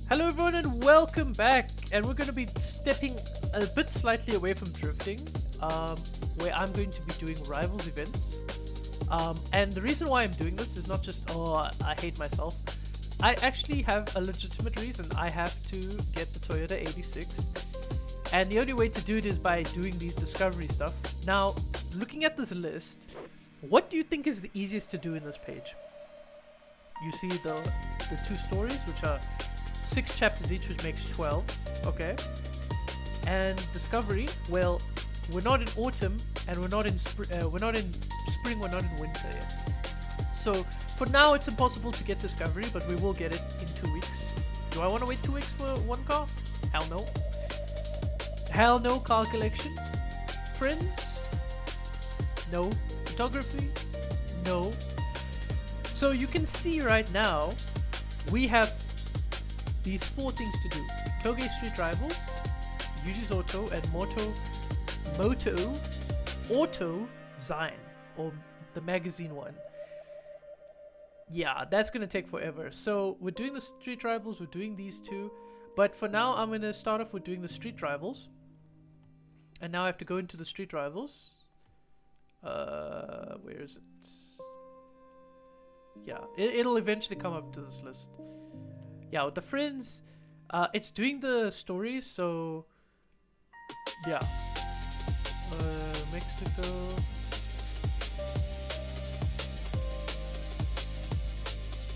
Hello everyone and welcome back, and we're going to be stepping a bit slightly away from drifting, where I'm going to be doing rivals events. And the reason why I'm doing this is not just, oh, I hate myself. I actually have a legitimate reason. I have to get the Toyota 86, and the only way to do it is by doing these discovery stuff. Now, looking at this list, what do you think is the easiest to do in this page? You see the two stories, which are 6 chapters each, which makes 12. Okay. And discovery, well, we're not in autumn, and we're not in spring, we're not in winter yet. So for now it's impossible to get discovery, but we will get it in 2 weeks. Do I want to wait 2 weeks for one car? Hell no. Hell no. Car collection, friends? No. Photography? No. So you can see right now we have these 4 things to do: Toge Street Rivals, Yuji's Auto, and Moto Auto Zine, or the magazine one. Yeah, that's gonna take forever. So we're doing the Street Rivals, we're doing these 2, but for now I'm gonna start off with doing the Street Rivals. And now I have to go into the Street Rivals. Where is it? Yeah, it'll eventually come up to this list. Yeah, with the friends, it's doing the stories, so yeah. Mexico.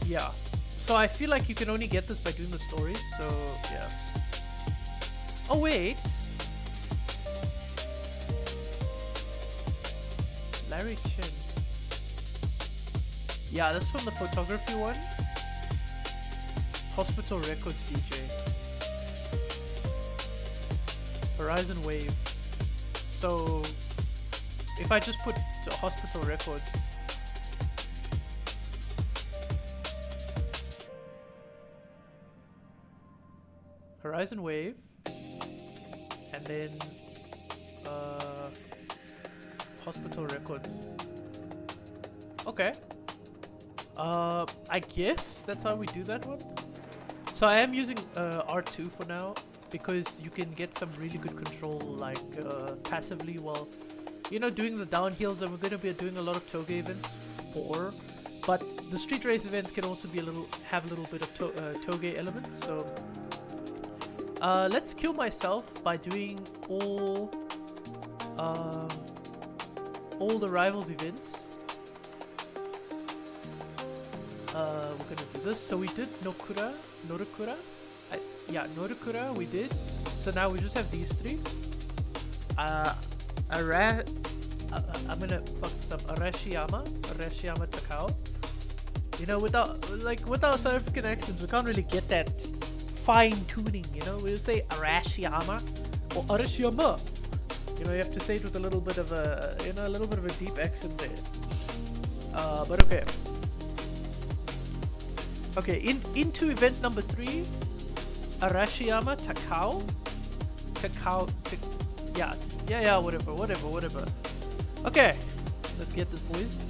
Yeah, so I feel like you can only get this by doing the stories, so yeah. Oh wait, Larry Chin. Yeah, that's from the photography one. Hospital Records DJ. Horizon Wave. So if I just put Hospital Records, Horizon Wave, and then Hospital Records. Okay. I guess that's how we do that one. So I am using R2 for now, because you can get some really good control, like passively, while doing the downhills, and we're going to be doing a lot of Toge events, 4. But the street race events can also be have a little bit of Toge elements. So let's kill myself by doing all the rivals events. We're gonna do this. So we did Norikura. Norikura we did. So now we just have these 3. I'm gonna fuck this up. Arashiyama Takao. With our South African accents, we can't really get that fine tuning. We just say Arashiyama or Arashiyama. You have to say it with a little bit of a deep accent there. But okay. Okay, into event number 3, Arashiyama Takao. Yeah, whatever. Okay, let's get this, boys.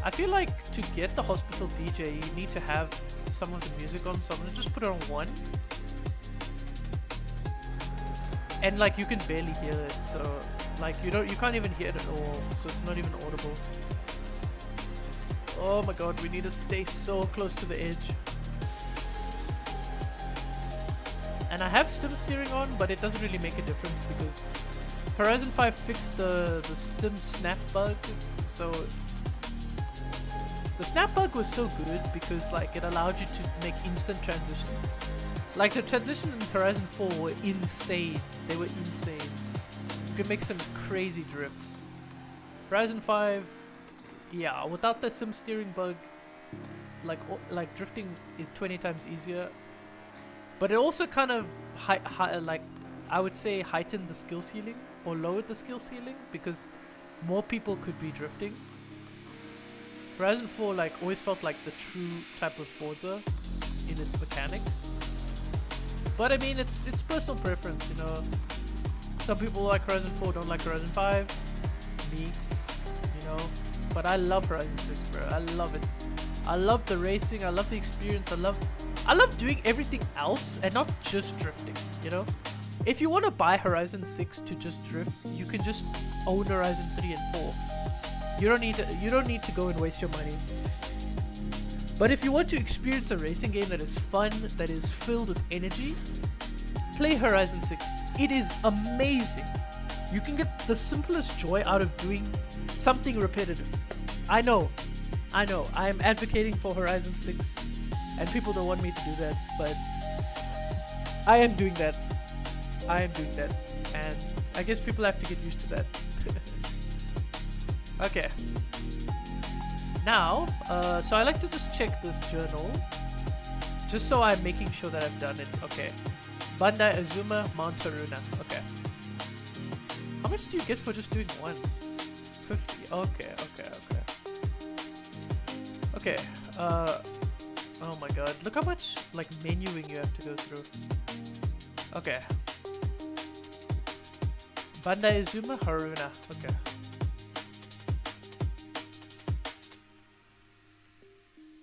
I feel like to get the Hospital DJ, you need to have some of the music on, so I'm gonna just put it on 1. And you can barely hear it, so you can't even hear it at all, so it's not even audible. Oh my god, we need to stay so close to the edge. And I have stim steering on, but it doesn't really make a difference because Horizon 5 fixed the stim snap bug. So the snap bug was so good because it allowed you to make instant transitions. Like the transitions in Horizon 4 were insane. They were insane. You could make some crazy drifts. Horizon 5, yeah, without the sim steering bug, like drifting is 20 times easier. But it also kind of I would say heightened the skill ceiling or lowered the skill ceiling because more people could be drifting. Horizon 4 always felt like the true type of Forza in its mechanics. But I mean, it's personal preference, Some people like Horizon 4, don't like Horizon 5. Me, you know. But I love Horizon 6, bro. I love it. I love the racing. I love the experience. I love doing everything else and not just drifting, you know. If you want to buy Horizon 6 to just drift, you can just own Horizon 3 and 4. You don't need to go and waste your money. But if you want to experience a racing game that is fun, that is filled with energy, play Horizon 6. It is amazing. You can get the simplest joy out of doing something repetitive. I know. I'm advocating for Horizon 6 and people don't want me to do that, but I am doing that. And I guess people have to get used to that. Okay. Now, so I like to just check this journal, just so I'm making sure that I've done it. Okay. Bandai Azuma, Mount Haruna. Okay. How much do you get for just doing one? 50. Okay. Okay. Oh my god. Look how much, like, menuing you have to go through. Okay. Bandai Azuma, Haruna. Okay.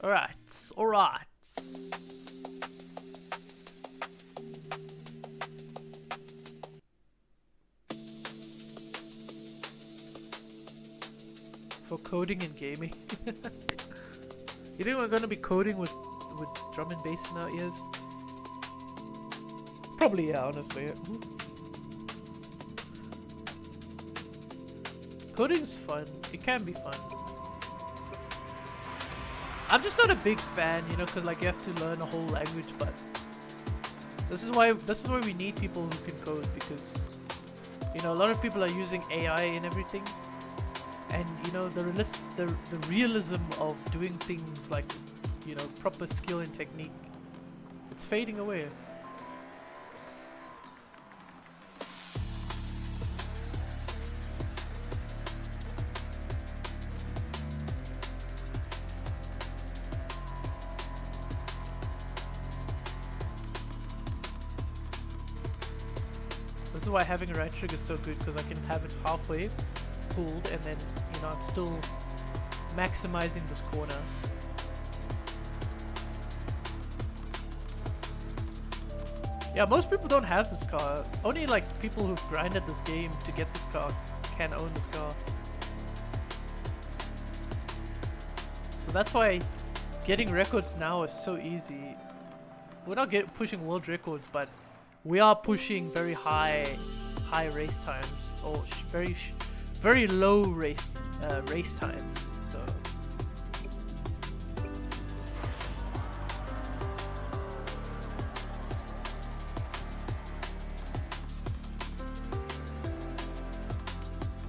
Alright. For coding and gaming. You think we're gonna be coding with drum and bass in our ears? Probably, yeah, honestly. Coding's fun. It can be fun. I'm just not a big fan, you know, because like you have to learn a whole language. But this is why we need people who can code, because you know a lot of people are using AI and everything, and you know the realism of doing things like, you know, proper skill and technique, it's fading away. This is why having a right trigger is so good, because I can have it halfway pulled and then, you know, I'm still maximizing this corner. Yeah, most people don't have this car. Only like people who've grinded this game to get this car can own this car. So that's why getting records now is so easy. We're not pushing world records, but we are pushing very high race times, or very low race times. So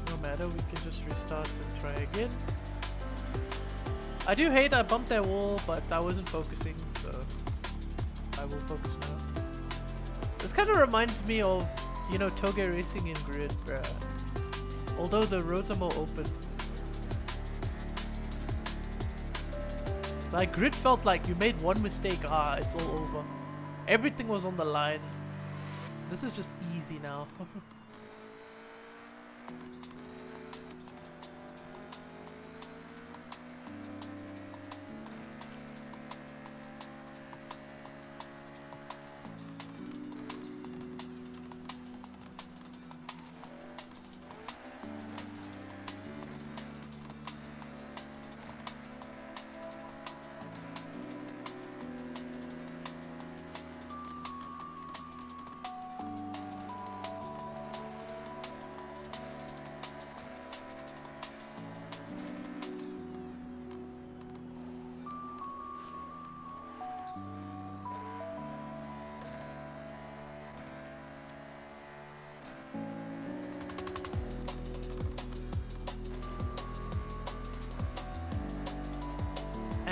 no matter, we can just restart and try again. I do hate I bumped that wall, but I wasn't focusing, so I will focus now. This kind of reminds me of, you know, Toge racing in Grid, bruh. Although the roads are more open. Like, Grid felt like you made one mistake, it's all over. Everything was on the line. This is just easy now.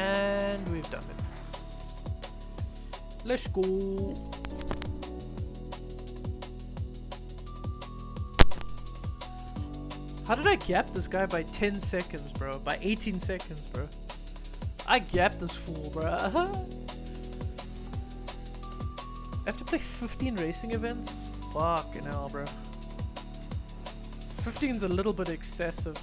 And we've done it. Let's go. How did I gap this guy by 10 seconds, bro? By 18 seconds, bro. I gapped this fool, bro. I have to play 15 racing events? Fucking hell, bro. 15's a little bit excessive.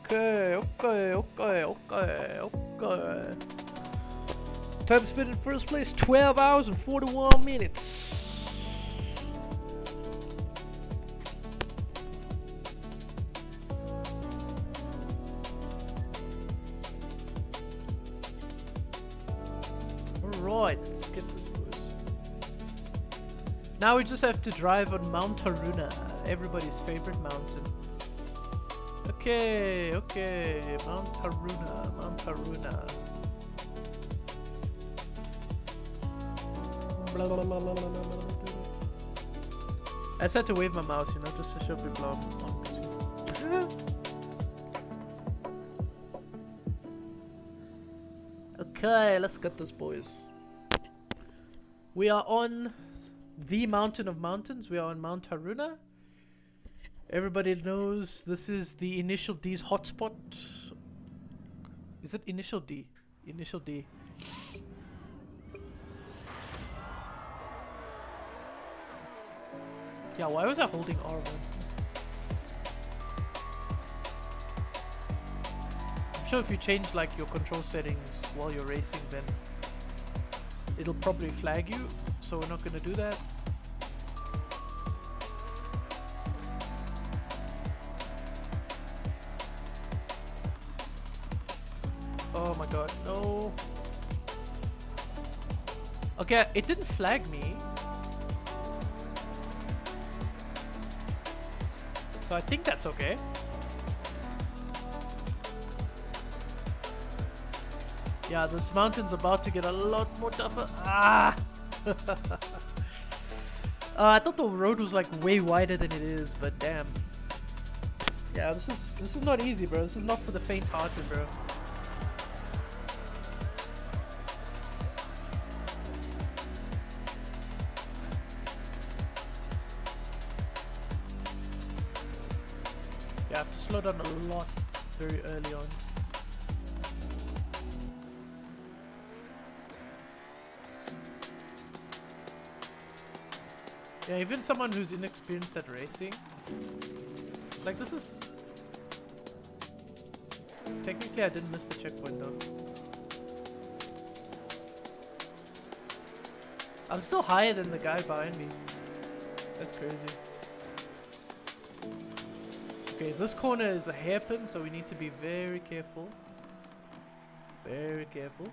Okay. Time spent in first place, 12 hours and 41 minutes. Alright, let's get this first. Now we just have to drive on Mount Haruna, everybody's favorite mountain. Okay, Mount Haruna. I just had to wave my mouse, you know, just to show people on YouTube. Okay, let's get this, boys. We are on the mountain of mountains. We are on Mount Haruna. Everybody knows this is the Initial D's hotspot. Is it Initial D? Initial D. Yeah, why was I holding R, man? I'm sure if you change like your control settings while you're racing, then it'll probably flag you, so we're not gonna do that. Oh my god, no. Okay, it didn't flag me. So I think that's okay. Yeah, this mountain's about to get a lot more tougher. Ah! I thought the road was like way wider than it is, but damn. Yeah, this is not easy, bro. This is not for the faint-hearted, bro. Yeah, I have to slow down a lot very early on. Yeah, even someone who's inexperienced at racing, like this is... Technically I didn't miss the checkpoint though. I'm still higher than the guy behind me. That's crazy. Okay, this corner is a hairpin, so we need to be very careful. Very careful.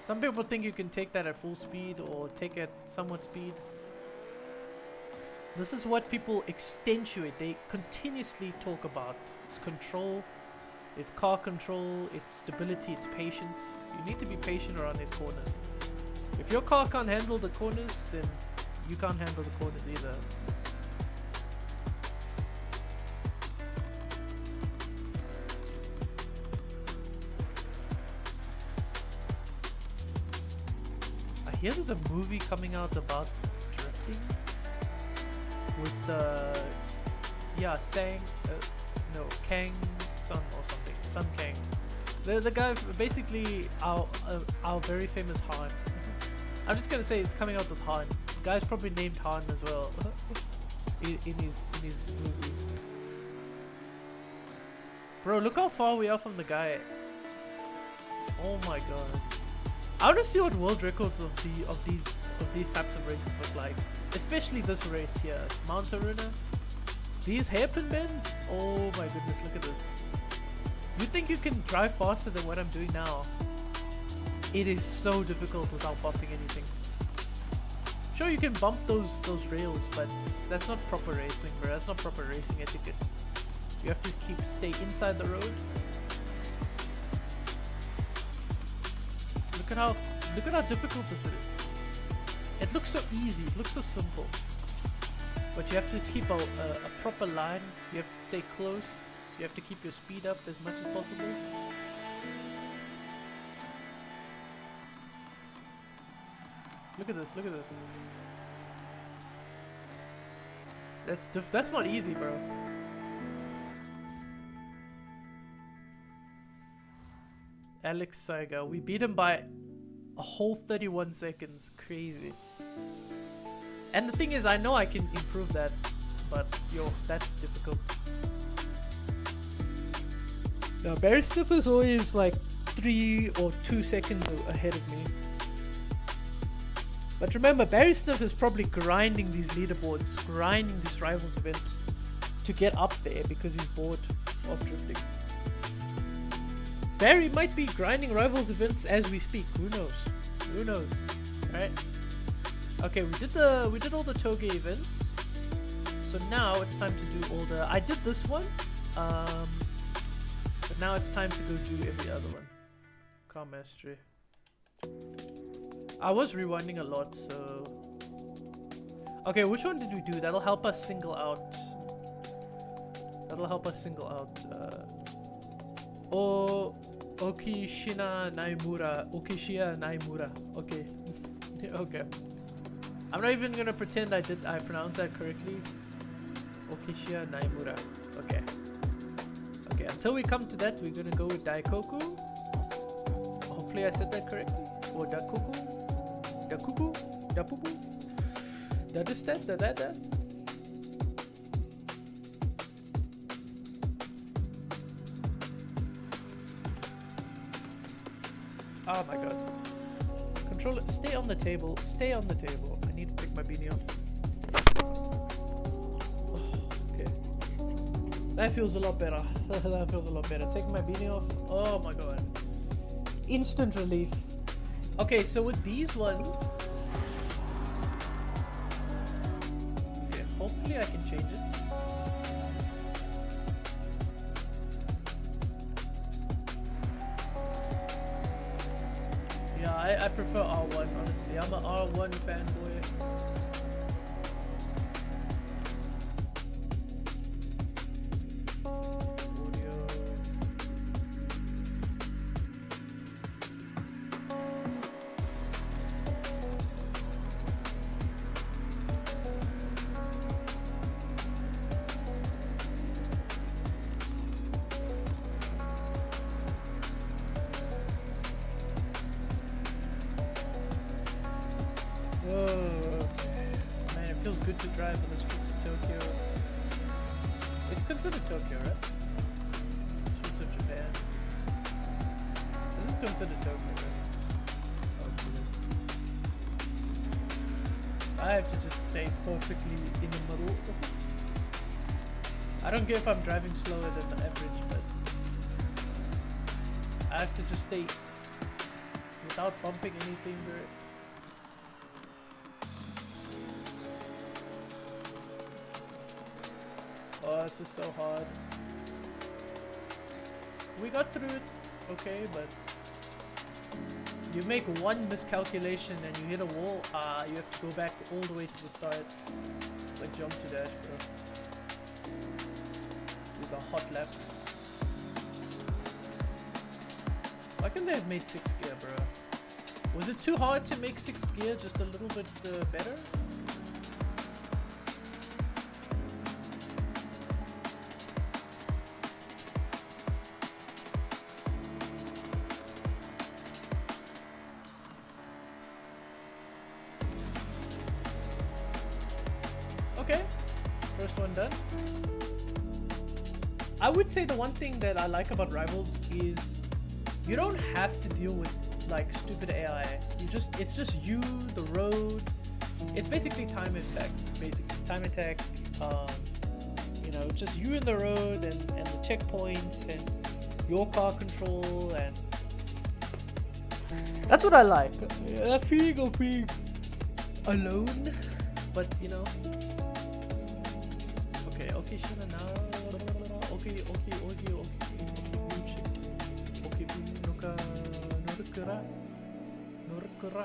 Some people think you can take that at full speed or take it at somewhat speed. This is what people accentuate. They continuously talk about. It's control, it's car control, it's stability, it's patience. You need to be patient around these corners. If your car can't handle the corners, then you can't handle the corners either. I hear there's a movie coming out about drifting with Kang Sun or something, Sun Kang. The guy, basically our very famous Han. I'm just gonna say it's coming out with Han. The guy's probably named Han as well in his movie. Bro, look how far we are from the guy. Oh my god. I want to see what world records of these types of races look like, especially this race here, Mount Haruna. These hairpin bends. Oh my goodness, look at this. You think you can drive faster than what I'm doing now? It is so difficult without bumping anything. Sure, you can bump those rails, but that's not proper racing, bro. That's not proper racing etiquette. You have to stay inside the road. Look at how difficult this is. It looks so easy, it looks so simple. But you have to keep a proper line, you have to stay close, you have to keep your speed up as much as possible. Look at this, look at this. That's not easy, bro. Alex Saiga. We beat him by a whole 31 seconds. Crazy. And the thing is, I know I can improve that, but yo, that's difficult. Now, Barry Sniff is always like 3 or 2 seconds ahead of me. But remember, Barry Sniff is probably grinding these leaderboards, grinding these rivals events to get up there because he's bored of drifting. Barry might be grinding rivals events as we speak. Who knows? Who knows? Right? Okay, we did all the Toge events. So now it's time to do all the. I did this one, but now it's time to go do every other one. Car mastery. I was rewinding a lot, so. Okay, which one did we do? That'll help us single out. That'll help us single out. Okishina Naimura. Okishia Naimura. Okay. Okay. I'm not even gonna pretend I pronounced that correctly. Okishia Naimura. Okay. Okay, until we come to that, we're gonna go with Daikoku. Hopefully I said that correctly. Or Dakoku. Dakuku. Dapupu. Dadistat. Dadada. Oh my god. Controller, stay on the table. Stay on the table. I need to take my beanie off. Oh, okay. That feels a lot better. That feels a lot better. Take my beanie off. Oh my god. Instant relief. Okay, so with these ones... Okay, hopefully I can change it. I prefer R1, honestly. I'm an R1 fanboy. Audio. Man, it feels good to drive on the streets of Tokyo. It's considered Tokyo, right? Streets of Japan. This is considered Tokyo, right? Okay. I have to just stay perfectly in the middle. I don't care if I'm driving slower than the average, but I have to just stay without bumping anything, bro. Oh, this is so hard. We got through it, okay, but you make one miscalculation and you hit a wall, you have to go back all the way to the start. Like jump to dash, bro. These are hot laps. Why couldn't they have made 6th gear, bro? Was it too hard to make 6th gear just a little bit better? Okay, first one done. I would say the one thing that I like about Rivals is you don't have to deal with like stupid AI. It's just you, the road. It's basically time attack, you know, just you in the road and the checkpoints and your car control, and that's what I like. That feeling of being alone, but you know. Okay, Shina now. Okay, Norikura.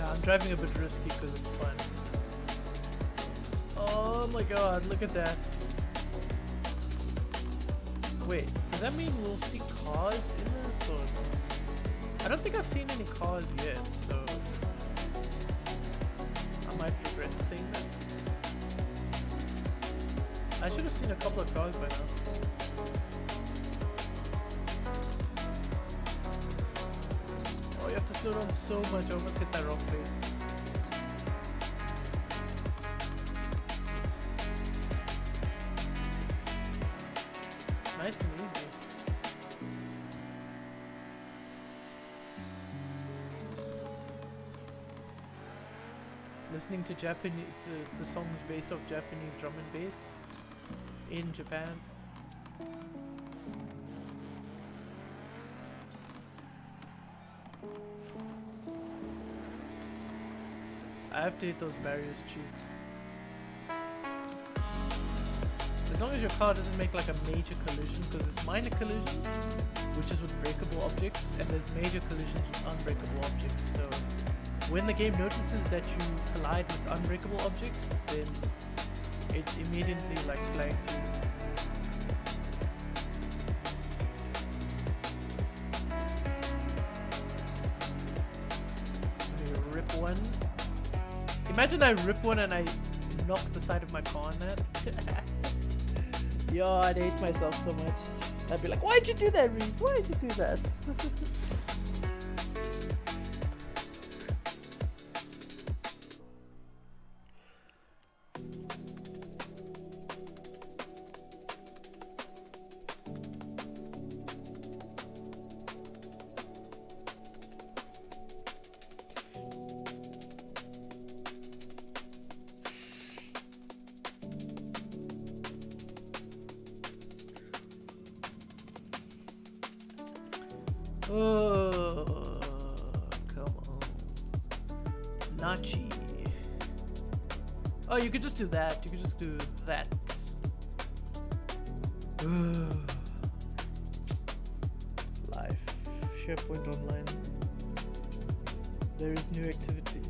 I'm driving a bit risky because it's fun. Oh my god, look at that. Wait, does that mean we'll see cars in this or... I don't think I've seen any cars yet, so... I might regret saying that. I should have seen a couple of cars by now. Oh, you have to slow down so much, I almost hit that rock face. Nice and easy. Listening to Japanese to songs based off Japanese drum and bass in Japan. I have to hit those barriers cheap. As long as your car doesn't make like a major collision, because it's minor collisions, which is with breakable objects, and there's major collisions with unbreakable objects. So when the game notices that you collide with unbreakable objects, then it immediately like flags you. Let me rip one. Imagine I rip one and I knock the side of my car on that. Yo, I'd hate myself so much. I'd be like, why'd you do that, Reese? Why'd you do that? Oh, come on. Nachi. Oh, you could just do that. You could just do that. Life. SharePoint online. There is new activity.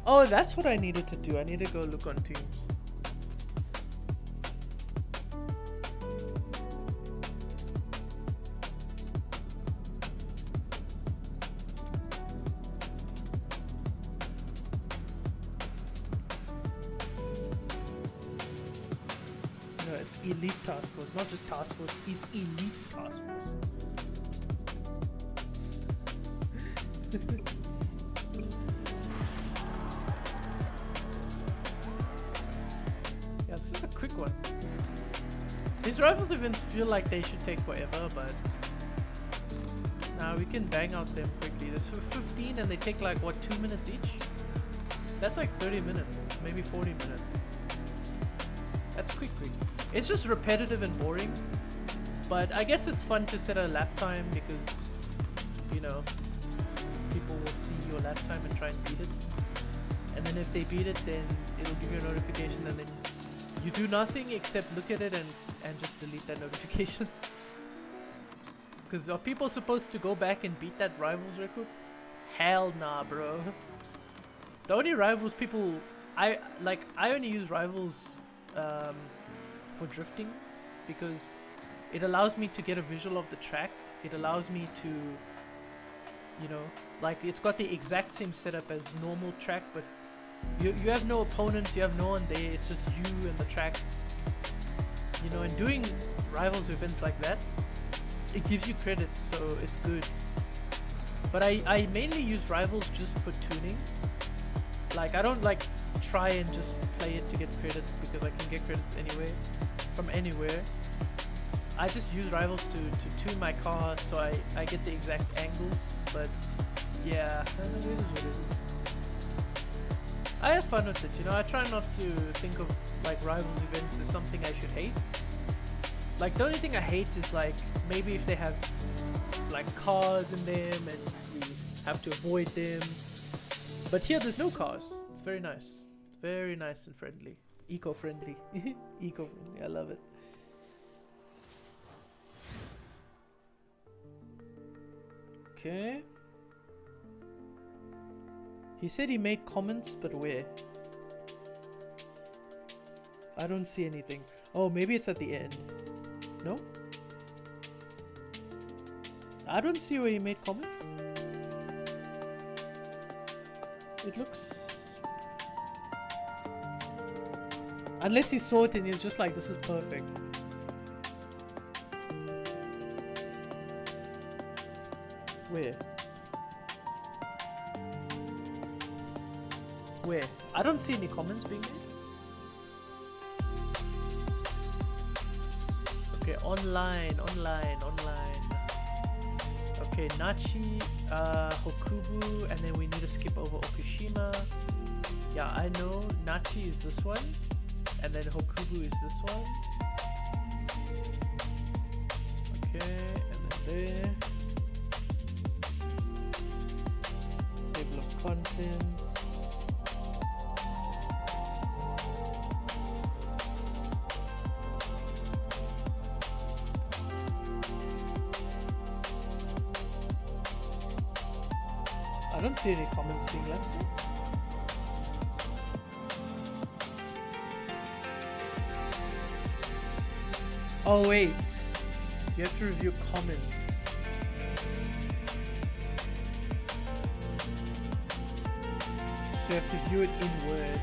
Oh, that's what I needed to do. I need to go look on Teams. Elite task force, not just task force, it's elite task force. Yeah, this is a quick one. These rivals events feel like they should take forever, but nah, we can bang out them quickly. There's 15 and they take like what, 2 minutes each? That's like 30 minutes, maybe 40 minutes. That's quick. It's just repetitive and boring, but I guess it's fun to set a lap time because, you know, people will see your lap time and try and beat it. And then if they beat it, then it'll give you a notification, and then you do nothing except look at it and just delete that notification. Because are people supposed to go back and beat that rivals record? Hell nah, bro. The only rivals people... I only use rivals for drifting because it allows me to get a visual of the track. It allows me to, you know, like it's got the exact same setup as normal track, but you have no opponents, you have no one there, it's just you and the track, you know. And doing rivals events like that, it gives you credits, so it's good. But I mainly use rivals just for tuning. Like I don't like try and just play it to get credits because I can get credits anyway from anywhere. I just use rivals to tune my car so I get the exact angles. But yeah, it is what it is. I have fun with it, you know. I try not to think of like rivals events as something I should hate. Like the only thing I hate is like maybe if they have like cars in them and we have to avoid them. But here there's no cars. It's very nice. Very nice and friendly. Eco-friendly. Eco-friendly. I love it. Okay. He said he made comments, but where? I don't see anything. Oh, maybe it's at the end. No? I don't see where he made comments. It looks... Unless he saw it and he was just like, this is perfect. Where? Where? I don't see any comments being made. Okay, online. Okay, Nachi, Hokubu, and then we need to skip over Okushima. Yeah, I know Nachi is this one, and then Hokubu is this one. Okay, and then there. Table of contents. I don't see any comments being left. Oh wait, you have to review comments. So you have to view it in Word.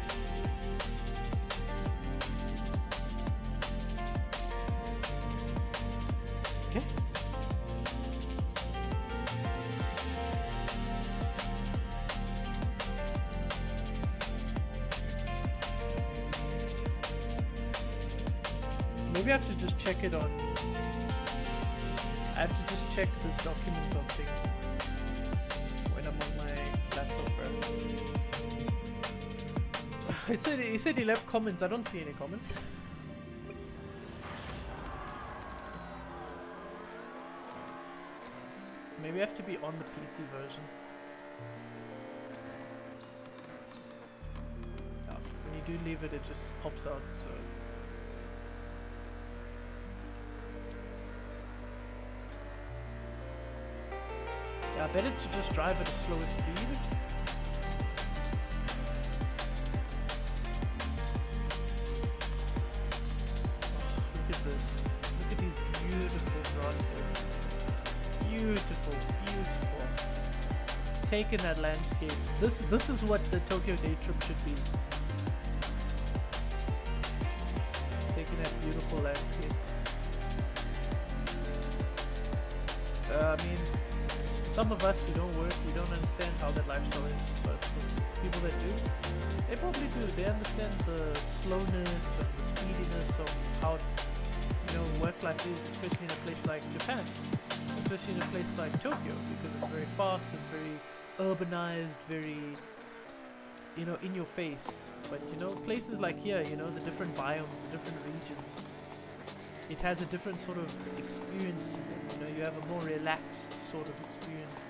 Okay. Maybe I have to just check it on. I have to just check this document on thing when I'm on my laptop, bro. He said he left comments. I don't see any comments. Maybe I have to be on the PC version. Yeah, when you do leave it, it just pops out. So. Yeah, better to just drive at a slower speed. Look at this. Look at these beautiful grass fields. Beautiful, beautiful. Take in that landscape. This is what the Tokyo day trip should be. Taking that beautiful landscape. I mean, some of us who don't work, we don't understand how that lifestyle is, but for people that do, they probably do. They understand the slowness and the speediness of how, you know, work life is, especially in a place like Japan, especially in a place like Tokyo, because it's very fast, it's very urbanized, very, you know, in your face. But you know, places like here, you know, the different biomes, the different regions, it has a different sort of experience to them. You know, you have a more relaxed sort of experience.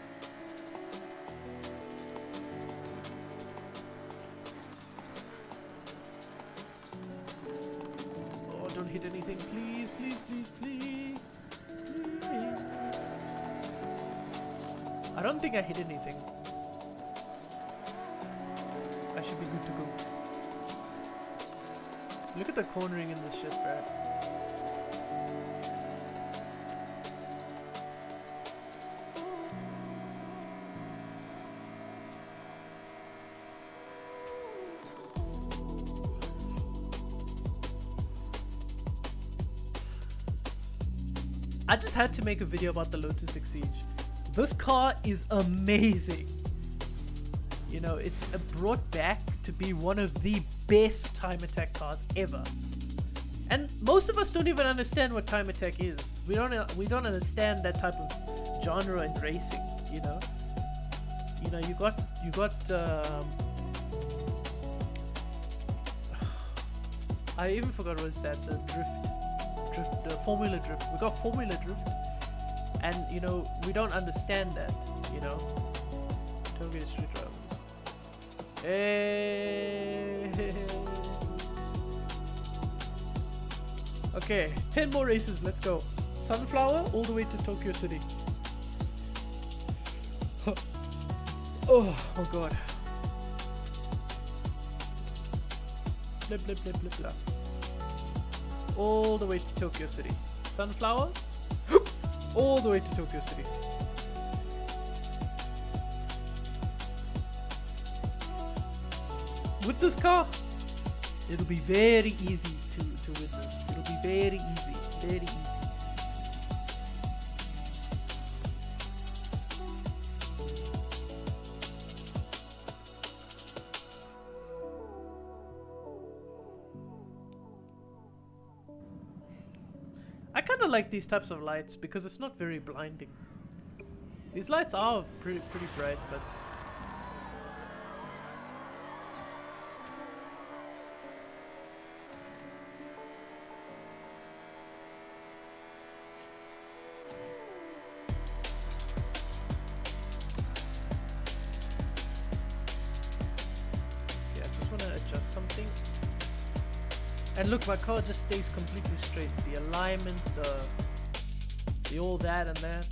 Oh, don't hit anything, please, please, please, please, please. I don't think I hit anything. I should be good to go. Look at the cornering in this shit, Brad. I just had to make a video about the Lotus Exige. This car is amazing. You know, it's brought back to be one of the best time attack cars ever. And most of us don't even understand what time attack is. We don't understand that type of genre in racing, you know. You know, you got I even forgot what was that, the Formula Drift. We got Formula Drift, and you know, we don't understand that, you know. Tokyo Street Rivals. Hey. Okay, 10 more races, let's go. Sunflower all the way to Tokyo City. Oh god. blah blah blah blah blah. All the way to Tokyo City. Sunflower. All the way to Tokyo City. With this car, it'll be very easy to win this. It'll be very easy, very easy. I kind of like these types of lights because it's not very blinding. These lights are pretty bright, but okay, I just want to adjust something. And look, my car just stays completely straight. The alignment, the all that and that.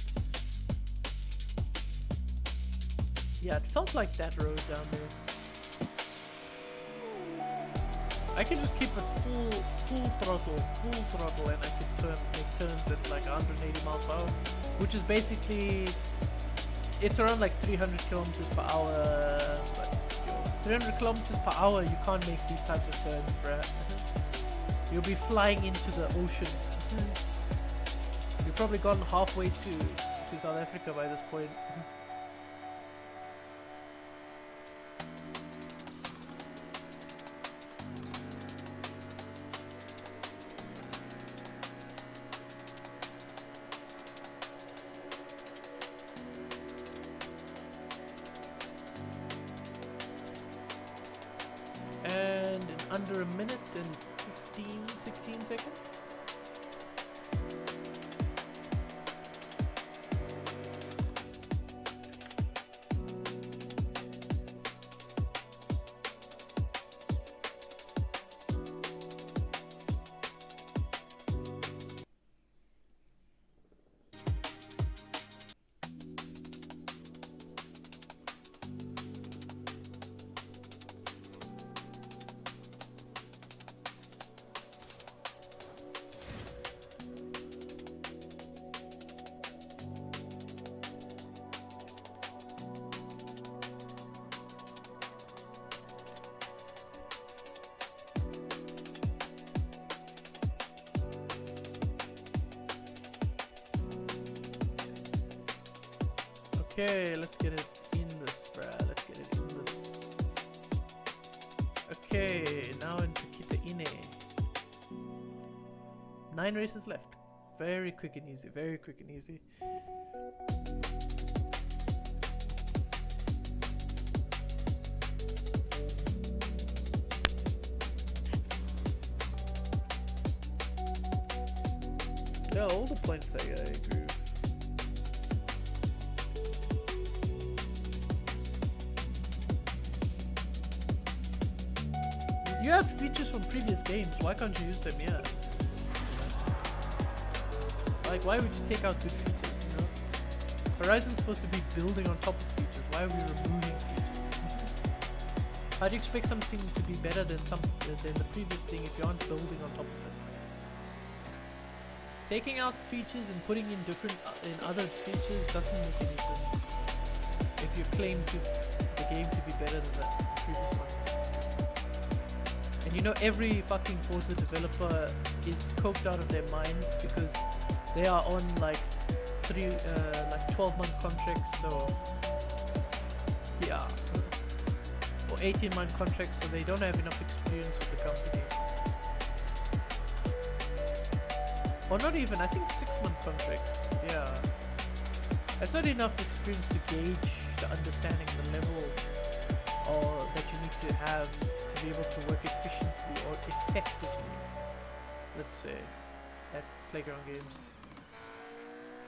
Yeah, it felt like that road down there. I can just keep it full throttle, and I can make turns at like 180 miles per hour, which is basically, it's around like 300 kilometers per hour. But 300 kilometers per hour, you can't make these types of turns, bruh. You'll be flying into the ocean. You've probably gone halfway to South Africa by this point. And in under a minute and 16 seconds. Okay, let's get it in this, bruh. Let's get it in this. Okay, now into Kita-ine. 9 races left. Very quick and easy, very quick and easy. Yeah, all the points that I agree with. You have features from previous games, why can't you use them here? Like, why would you take out good features, you know? Horizon's supposed to be building on top of features, why are we removing features? How do you expect something to be better than the previous thing if you aren't building on top of it? Taking out features and putting in other features doesn't make any sense if you claim the game to be better than the previous one. And you know, every fucking Forza developer is coked out of their minds because they are on like 12-month contracts, so yeah, or 18-month contracts, so they don't have enough experience with the company. Or not even, I think 6-month contracts, yeah. That's not enough experience to gauge the understanding, the level or that you need to have to be able to work efficiently or effectively, let's say, at Playground Games.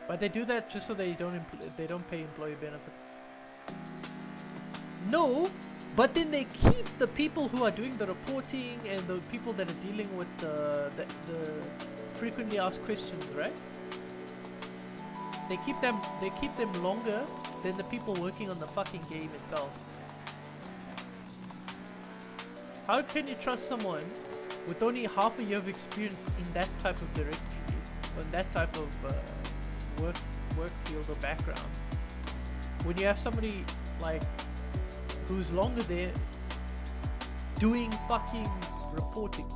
But they do that just so they don't pay employee benefits. No, but then they keep the people who are doing the reporting and the people that are dealing with the frequently asked questions, right? They keep them longer than the people working on the fucking game itself. How can you trust someone with only half a year of experience in that type of directory, or in that type of work field or background, when you have somebody like who's longer there doing fucking reporting?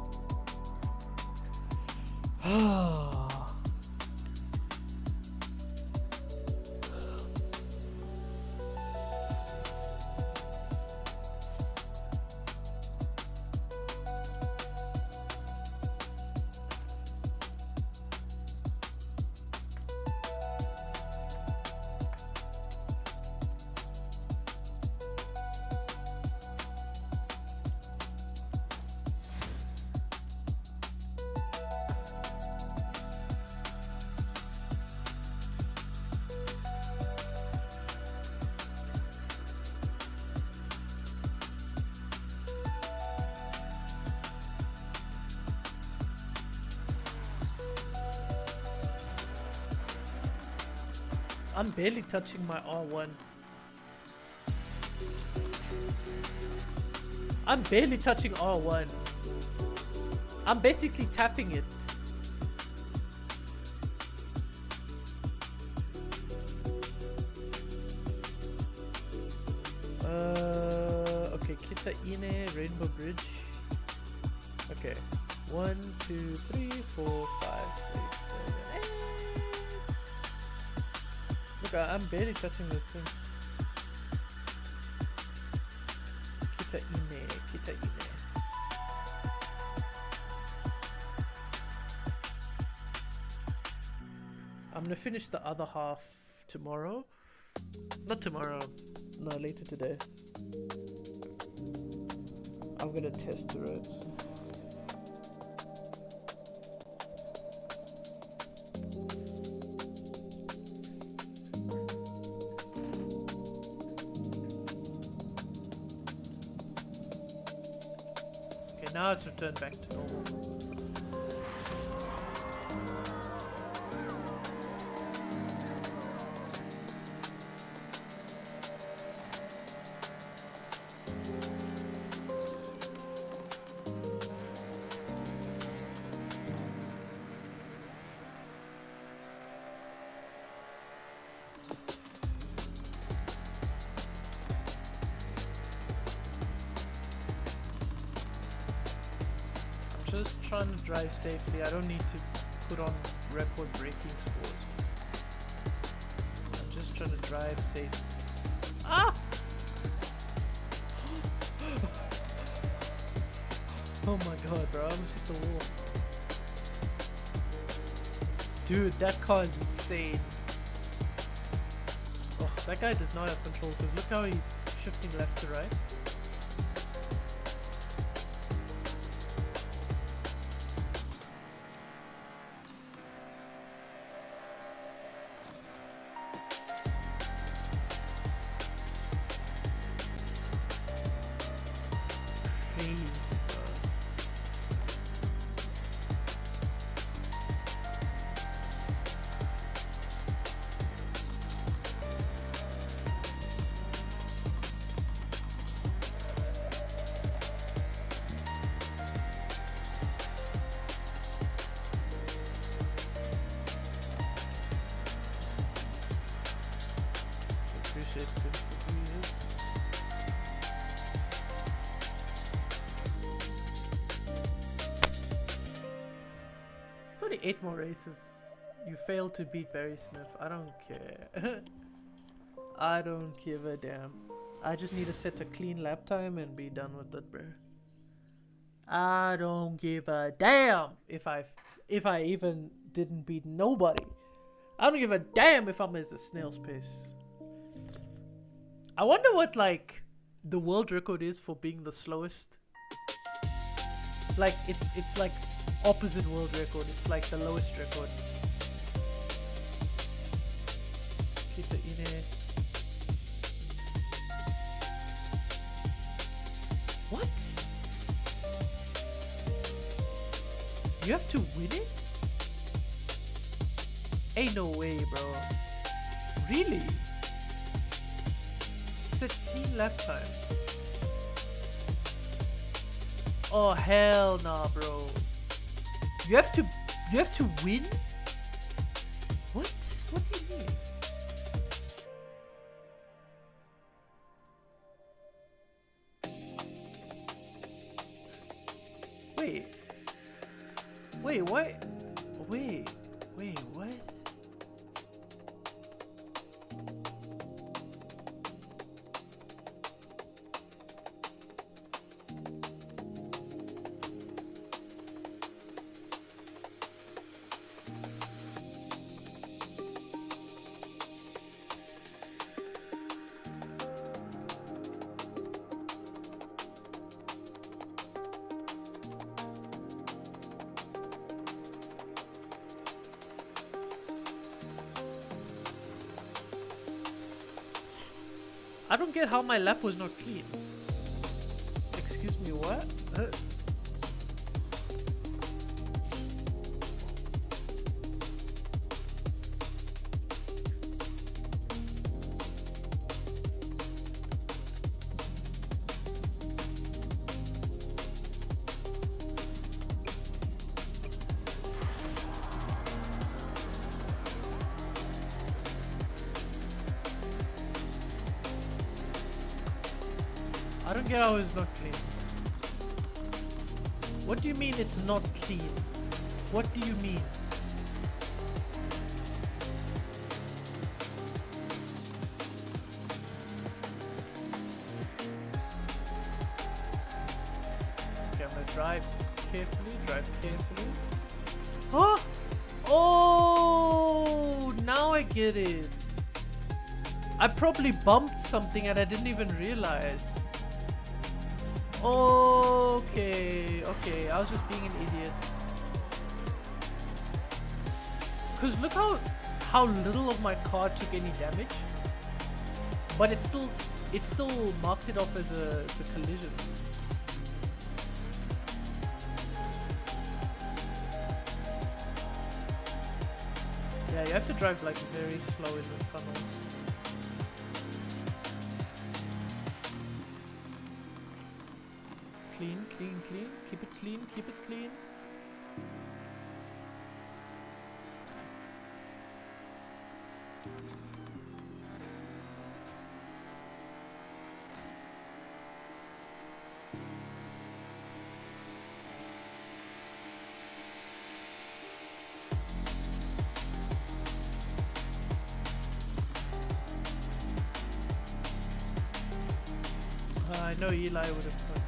I'm barely touching my R1. I'm barely touching R1. I'm basically tapping it. Okay, Kita Ine, Rainbow Bridge. Okay. 1, 2, 3, 4, 5, 6, 7, 8. Look, I'm barely touching this thing. Kita Ine, Kita Ine. I'm gonna finish the other half tomorrow. Not tomorrow, no, later today. I'm gonna test the roads. Okay, now it's returned back to normal. Just trying to drive safely. I don't need to put on record braking scores. I'm just trying to drive safe. Ah! Oh my god, bro, I almost hit the wall. Dude, that car is insane. Oh, that guy does not have control, because look how he's shifting left to right. It's only 8 more races. You failed to beat Barry Sniff. I don't care. I don't give a damn. I just need to set a clean lap time and be done with it, bro. I don't give a damn if I even didn't beat nobody. I don't give a damn if I'm at a snail's pace. I wonder what like the world record is for being the slowest. Like it's like opposite world record. It's like the lowest record. Kita Ine. What? You have to win it? Ain't no way, bro. Really? 13 lap times. Oh hell nah, bro. You have to win? What? What do you mean? Wait. Wait, what? Wait, what? I don't get how my lap was not clean. Excuse me, what? I don't get how it's not clean. What do you mean it's not clean? What do you mean? Okay, I'm gonna drive carefully. Huh? Oh, now I get it. I probably bumped something and I didn't even realize. Okay, I was just being an idiot. Cause look how little of my car took any damage, but it still marked it off as a collision. Yeah, you have to drive like very slow in this tunnels. Clean. Keep it clean. I know Eli would have put.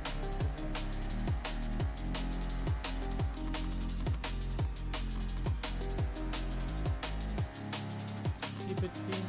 Keep it clean.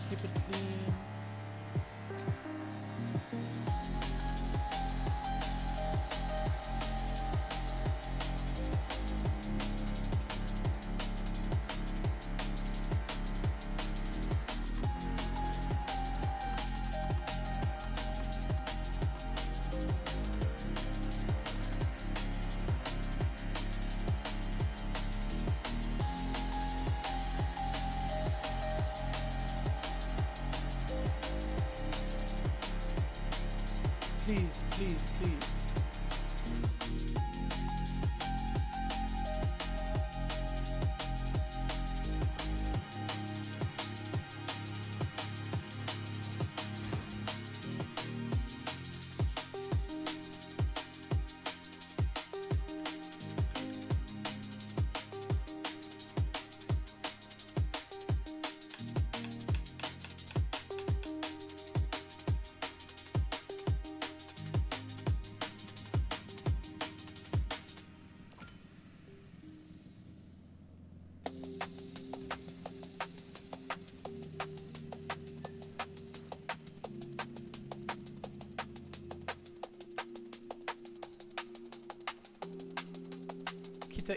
Please.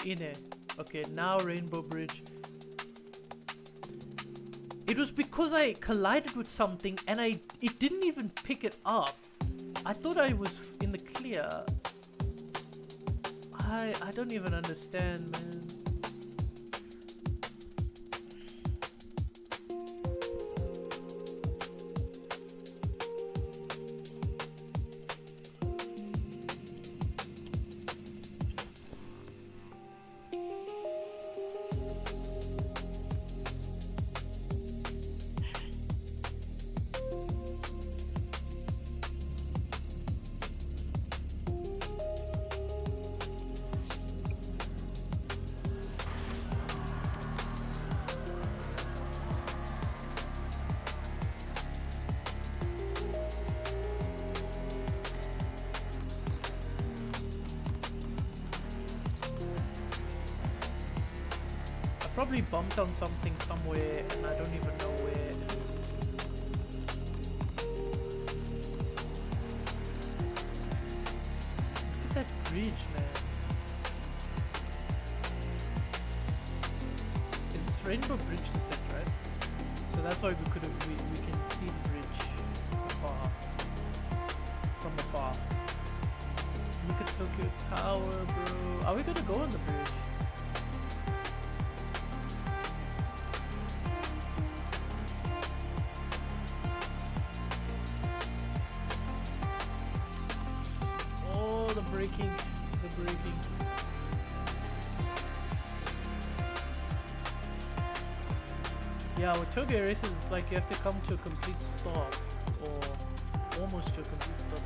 Ine. Okay, now Rainbow Bridge. It was because I collided with something and it didn't even pick it up. I thought I was in the clear. I don't even understand, man. probably bumped on something somewhere and I don't even know where. Look at that bridge, man. Is this Rainbow Bridge descent, right? So that's why we can see the bridge from afar. Look at Tokyo Tower, bro. Are we gonna go on the bridge? Oh, the braking. Yeah, with Tokyo races, it's like you have to come to a complete stop, or almost to a complete stop.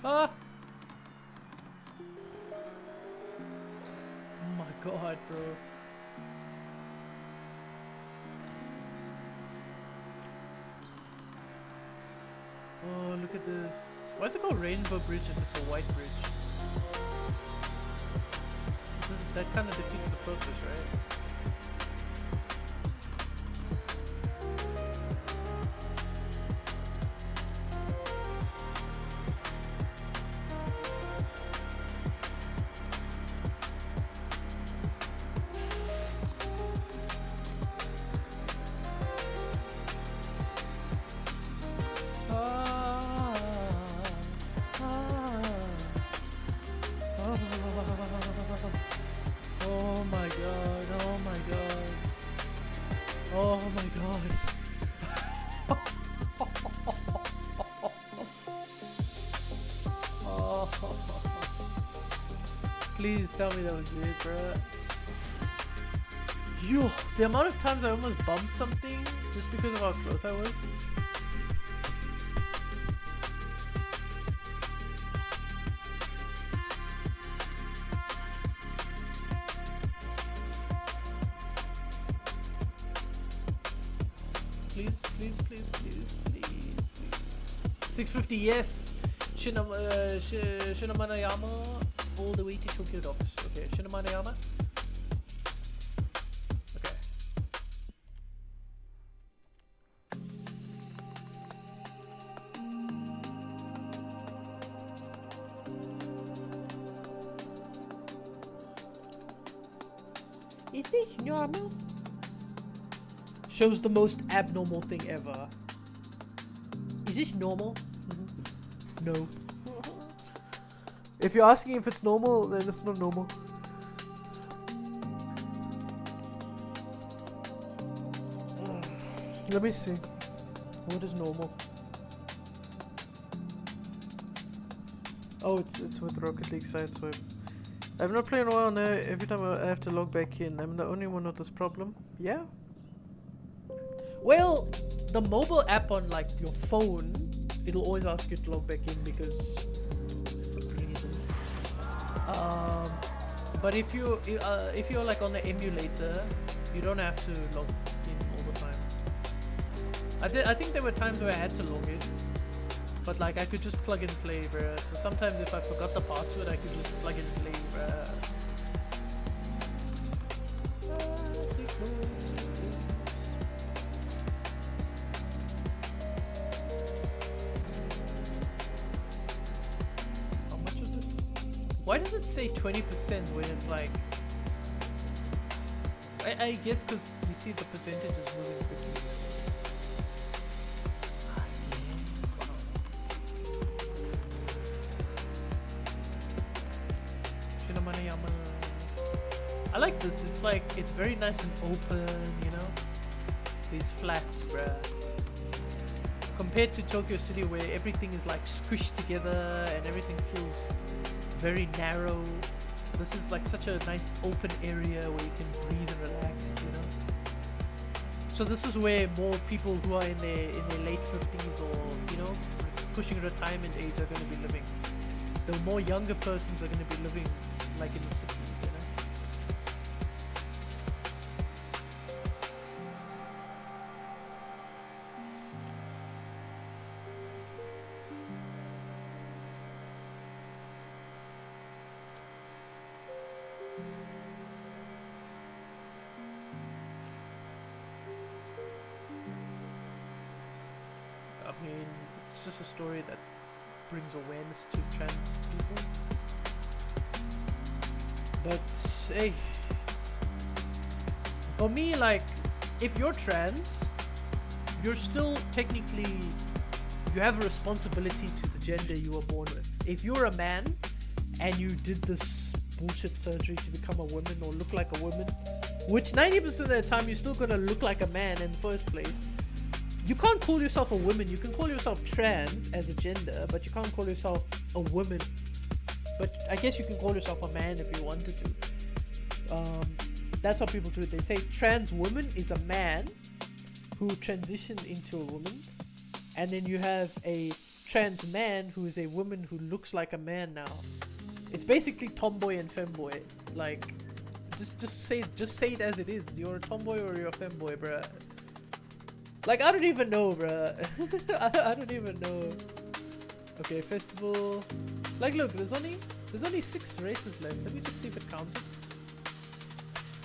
Ah! Oh my god, bro. Oh, look at this. Why is it called Rainbow Bridge if it's a white bridge? That kind of defeats the purpose, right? Oh my god, oh my god. Oh my god. Oh. Please tell me that was it, bruh. Yo, the amount of times I almost bumped something just because of how close I was. Please. 650, yes. Shinamanayama, all the way to Tokyo Docks. Okay, Shinamanayama. Okay. Is this normal? Shows the most abnormal thing ever. Is this normal? No. If you're asking if it's normal, then it's not normal. Let me see. What is normal? Oh, it's with Rocket League Sideswipe. I've not played in a while now. Every time I have to log back in. I'm the only one with this problem. Yeah? Well, the mobile app on like your phone, it'll always ask you to log back in because reasons. But if you're like on the emulator, you don't have to log in all the time. I think there were times where I had to log in, but like I could just plug and play, bruh. So sometimes if I forgot the password, I could just plug and play, bruh. Why does it say 20% when it's like... I guess because you see the percentage is moving quickly. I like this, it's like, it's very nice and open, you know? These flats, bruh. Compared to Tokyo City where everything is like squished together and everything feels very narrow. This is like such a nice open area where you can breathe and relax, you know. So this is where more people who are in their late 50s or, you know, pushing retirement age are going to be living. The more younger persons are going to be living like in the city, you know. I mean, it's just a story that brings awareness to trans people. But hey, for me, like, if you're trans, you're still technically, you have a responsibility to the gender you were born with. If you're a man and you did this bullshit surgery to become a woman or look like a woman, which 90% of the time you're still gonna look like a man in the first place, you can't call yourself a woman. You can call yourself trans as a gender, but you can't call yourself a woman. But I guess you can call yourself a man if you wanted to. That's how people do it. They say trans woman is a man who transitioned into a woman, and then you have a trans man who is a woman who looks like a man now. It's basically tomboy and femboy. Like, just say it as it is. You're a tomboy or you're a femboy, bruh. Like, I don't even know, bruh. I don't even know. Okay, festival. Like, look, there's only 6 races left. Let me just see if it counted.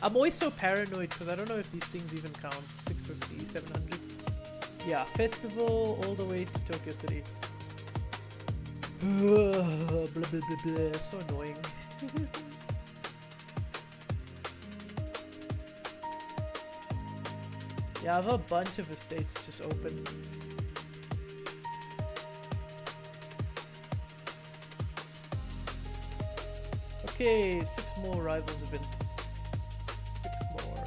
I'm always so paranoid because I don't know if these things even count. 650, 700. Yeah, festival all the way to Tokyo City. Blah, blah, blah, blah. So annoying. Yeah, I have a bunch of estates just open. Okay, 6 more rivals events. 6 more.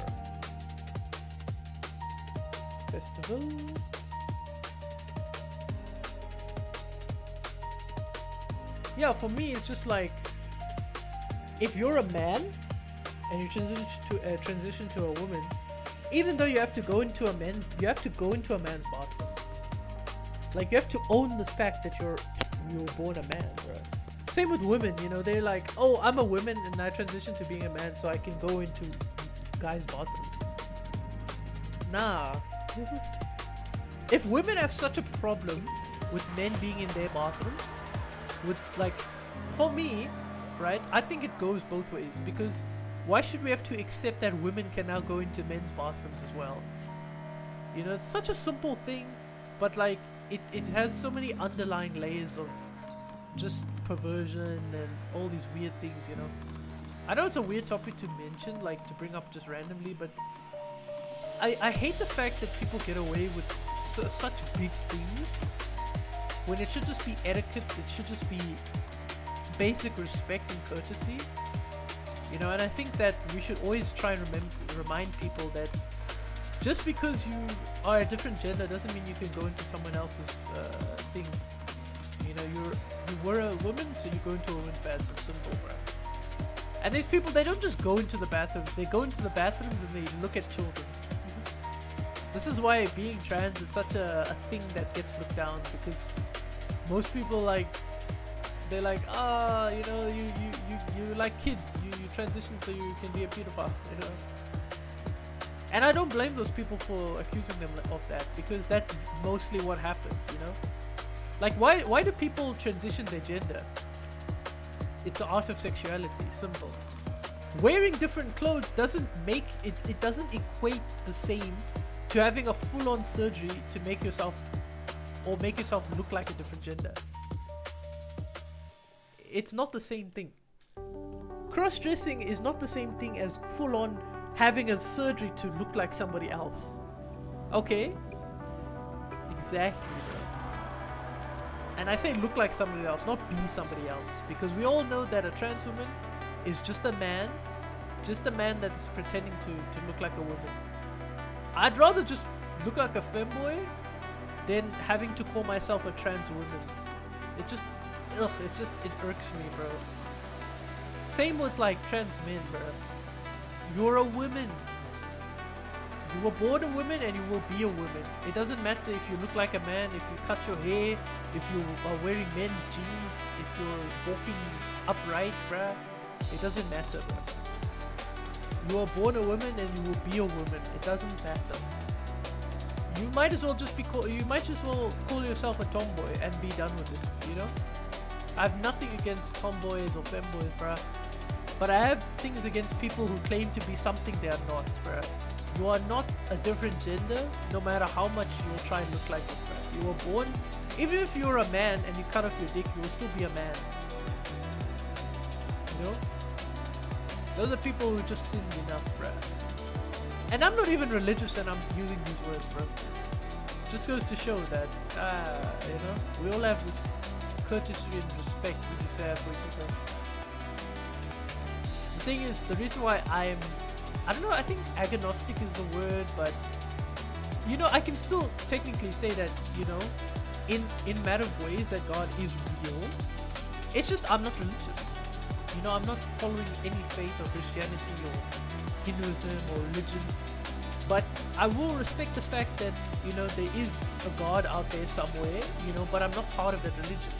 Festival. Yeah, for me, it's just like, if you're a man and you transition to a woman, even though you have to go into a man's bathroom. Like, you have to own the fact that you were born a man, bro. Same with women, you know, they're like, oh, I'm a woman and I transitioned to being a man so I can go into guys' bathrooms. Nah. If women have such a problem with men being in their bathrooms, for me, right, I think it goes both ways, because why should we have to accept that women can now go into men's bathrooms as well? You know, it's such a simple thing, but like, it has so many underlying layers of just perversion and all these weird things, you know. I know it's a weird topic to mention, like to bring up just randomly, but I hate the fact that people get away with such big things when it should just be etiquette. It should just be basic respect and courtesy, you know. And I think that we should always try and remind people that just because you are a different gender doesn't mean you can go into someone else's thing. You know, you were a woman, so you go into a woman's bathroom. Simple, bro. And these people, they don't just go into the bathrooms. They go into the bathrooms and they look at children. This is why being trans is such a thing that gets looked down, because most people, like, they're like, you know, you like kids. You transition so you can be a pedophile, you know. And I don't blame those people for accusing them of that, because that's mostly what happens, you know. Like, why do people transition their gender? It's the art of sexuality, simple. Wearing different clothes doesn't make it doesn't equate the same to having a full-on surgery to make yourself look like a different gender. It's not the same thing. Cross-dressing is not the same thing as full-on having a surgery to look like somebody else. Okay? Exactly, bro. And I say look like somebody else, not be somebody else, because we all know that a trans woman is just a man that is pretending to look like a woman. I'd rather just look like a femboy than having to call myself a trans woman. It irks me, bro. Same with like trans men, bro. You're a woman. You were born a woman and you will be a woman. It doesn't matter if you look like a man, if you cut your hair, if you are wearing men's jeans, if you're walking upright, bruh. It doesn't matter, bruh. You are born a woman and you will be a woman. It doesn't matter. You might as well call yourself a tomboy and be done with it, you know? I have nothing against tomboys or femboys, bruh. But I have things against people who claim to be something they are not, bruh. You are not a different gender, no matter how much you will try and look like it, bruh. You were born, even if you're a man and you cut off your dick, you will still be a man. You know? Those are people who just sinned enough, bruh. And I'm not even religious and I'm using these words, bro. Just goes to show that, you know, we all have this courtesy and respect we need to have for each other. The thing is, the reason why I don't know, I think agnostic is the word, but, you know, I can still technically say that, you know, in matter of ways that God is real. It's just I'm not religious. You know, I'm not following any faith or Christianity or Hinduism or religion. But I will respect the fact that, you know, there is a God out there somewhere, you know, but I'm not part of that religion.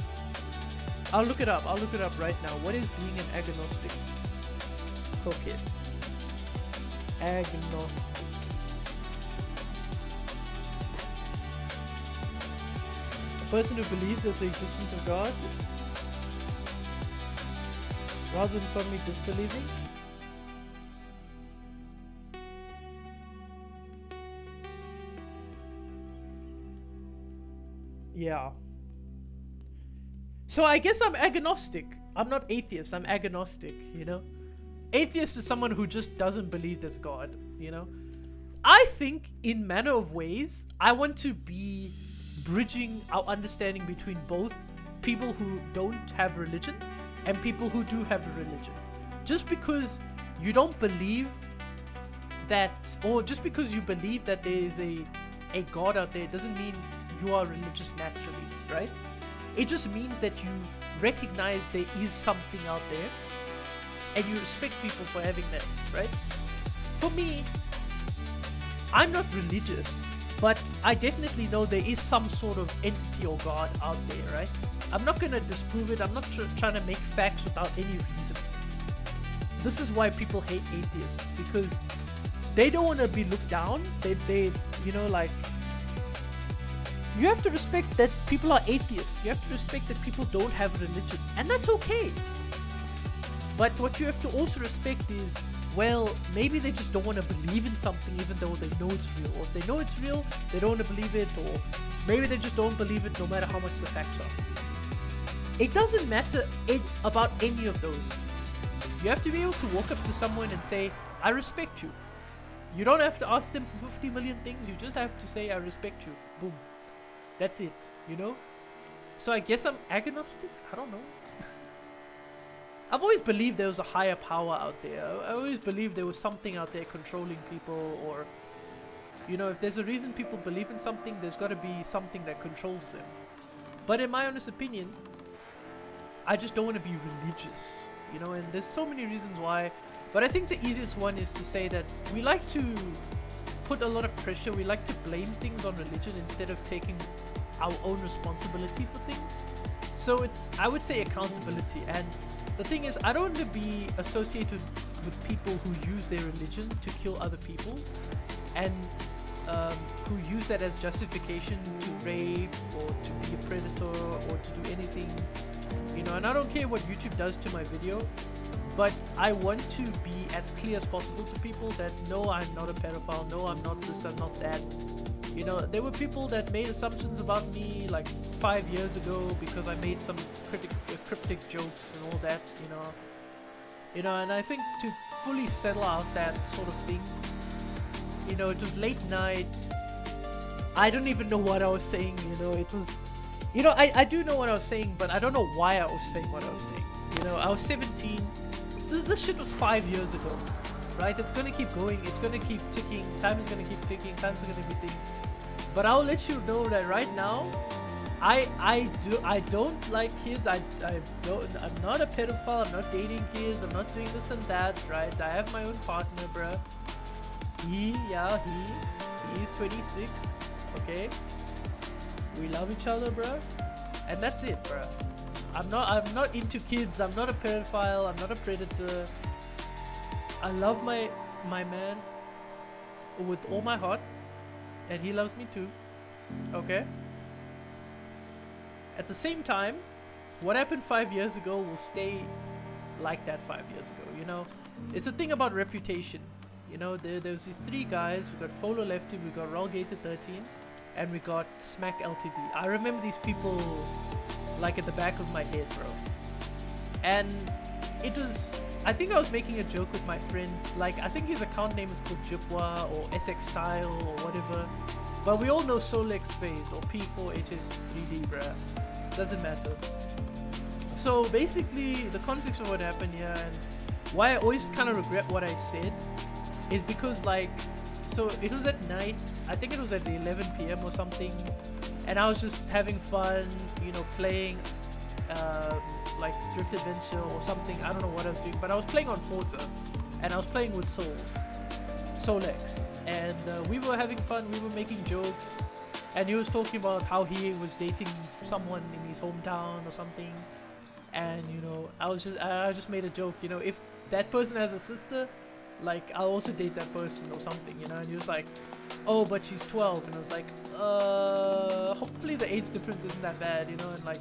I'll look it up right now. What is being an agnostic? Okay. Agnostic. A person who believes in the existence of God rather than firmly disbelieving. Yeah. So I guess I'm agnostic. I'm not atheist, I'm agnostic, you know? Atheist is someone who just doesn't believe there's God, you know? I think in manner of ways, I want to be bridging our understanding between both people who don't have religion and people who do have a religion. Just because you don't believe that, or just because you believe that there is a God out there doesn't mean you are religious naturally, right? It just means that you recognize there is something out there and you respect people for having that, right? For me, I'm not religious, but I definitely know there is some sort of entity or God out there, right? I'm not going to disprove it. I'm not trying to make facts without any reason. This is why people hate atheists, because they don't want to be looked down. They you know, like, you have to respect that people are atheists. You have to respect that people don't have religion, and that's okay. But what you have to also respect is, well, maybe they just don't want to believe in something even though they know it's real. Or if they know it's real, they don't want to believe it, or maybe they just don't believe it no matter how much the facts are. It doesn't matter about any of those. You have to be able to walk up to someone and say, I respect you. You don't have to ask them for 50 million things. You just have to say, I respect you. Boom. That's it, you know? So I guess I'm agnostic? I don't know. I've always believed there was a higher power out there. I always believed there was something out there controlling people, or, you know, if there's a reason people believe in something, there's got to be something that controls them. But in my honest opinion, I just don't want to be religious, you know, and there's so many reasons why. But I think the easiest one is to say that we like to put a lot of pressure, we like to blame things on religion instead of taking our own responsibility for things. So it's, I would say, accountability. And the thing is, I don't want to be associated with people who use their religion to kill other people, and who use that as justification to rape or to be a predator or to do anything, you know. And I don't care what YouTube does to my video, but I want to be as clear as possible to people that no, I'm not a pedophile, no, I'm not this, I'm not that. You know, there were people that made assumptions about me like 5 years ago because I made some cryptic jokes and all that, you know, and I think to fully settle out that sort of thing, you know, it was late night. I don't even know what I was saying, you know. It was, you know, I do know what I was saying, but I don't know why I was saying what I was saying. You know, I was 17. This shit was 5 years ago, right? It's gonna keep going. It's gonna keep ticking. Time is gonna keep ticking. Time's gonna be ticking. But I'll let you know that right now, I don't like kids. I'm not a pedophile. I'm not dating kids. I'm not doing this and that, right? I have my own partner, bruh. He's 26. Okay, we love each other, bruh, and that's it, bruh. I'm not into kids. I'm not a pedophile. I'm not a predator. I love my man with all my heart, and he loves me too. Okay. At the same time, what happened 5 years ago will stay like that 5 years ago. You know, it's a thing about reputation. You know, there's these three guys. We got Folo Lefty, we got Rollgated 13, and we got Smack Ltd. I remember these people like at the back of my head, bro. And it was, I think I was making a joke with my friend, like I think his account name is called Jipwa or SX Style or whatever, but we all know Solex Phase or P4HS3D, bruh. Doesn't matter. So basically the context of what happened here and why I always kind of regret what I said is because like, so it was at night, I think it was at 11 p.m. or something, and I was just having fun, you know, playing like Drift Adventure or something. I don't know what I was doing, but I was playing on Forza, and I was playing with Solex, and we were having fun, we were making jokes, and he was talking about how he was dating someone in his hometown or something, and you know, I just made a joke, you know, if that person has a sister, like I'll also date that person or something, you know, and he was like, oh, but she's 12, and I was like, hopefully the age difference isn't that bad, you know, and like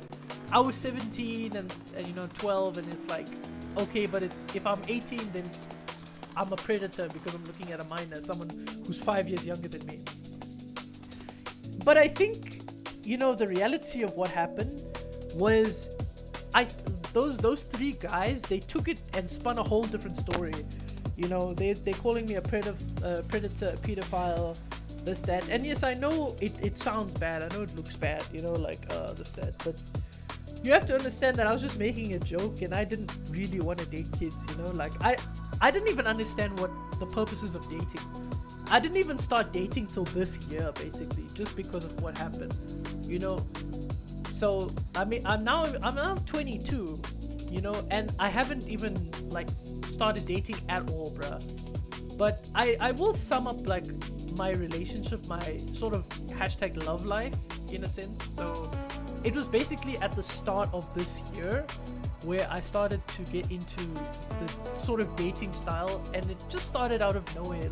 I was 17 and you know 12, and it's like, okay, but if I'm 18, then I'm a predator because I'm looking at a minor, someone who's 5 years younger than me. But I think, you know, the reality of what happened was those three guys, they took it and spun a whole different story. You know, they're calling me a predator, a pedophile, this, that. And yes, I know it sounds bad. I know it looks bad, you know, like this, that. But you have to understand that I was just making a joke and I didn't really want to date kids, you know. Like, I didn't even understand what the purposes of dating. I didn't even start dating till this year, basically, just because of what happened, you know. So, I mean, I'm now 22, you know, and I haven't even, like, started dating at all, bruh. But I will sum up, like, my relationship, my sort of hashtag love life, in a sense. So, it was basically at the start of this year where I started to get into the sort of dating style, and it just started out of nowhere.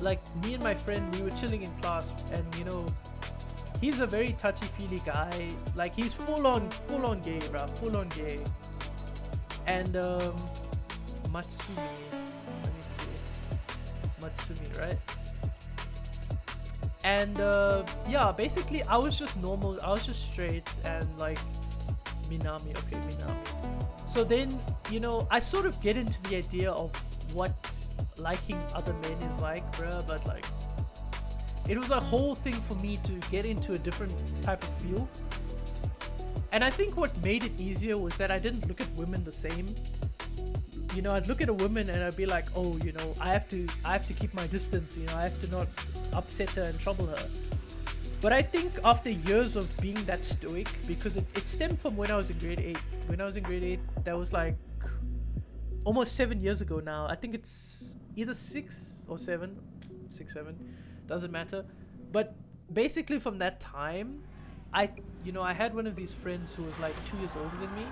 Like me and my friend, we were chilling in class, and you know, he's a very touchy-feely guy. Like, he's full on gay, bruh, full on gay. And Matsumi, let me see, Matsumi, right? And yeah, basically I was just normal, I was just straight, and like Minami, okay, Minami. So then, you know, I sort of get into the idea of what liking other men is like, bruh, but like, it was a whole thing for me to get into a different type of feel. And I think what made it easier was that I didn't look at women the same. You know, I'd look at a woman and I'd be like, oh, you know, I have to keep my distance, you know, I have to not upset her and trouble her. But I think after years of being that stoic, because it stemmed from when I was in grade 8. When I was in grade 8, that was like almost 7 years ago now. I think it's either 6 or 7, 6, 7, doesn't matter. But basically from that time, I had one of these friends who was like 2 years older than me.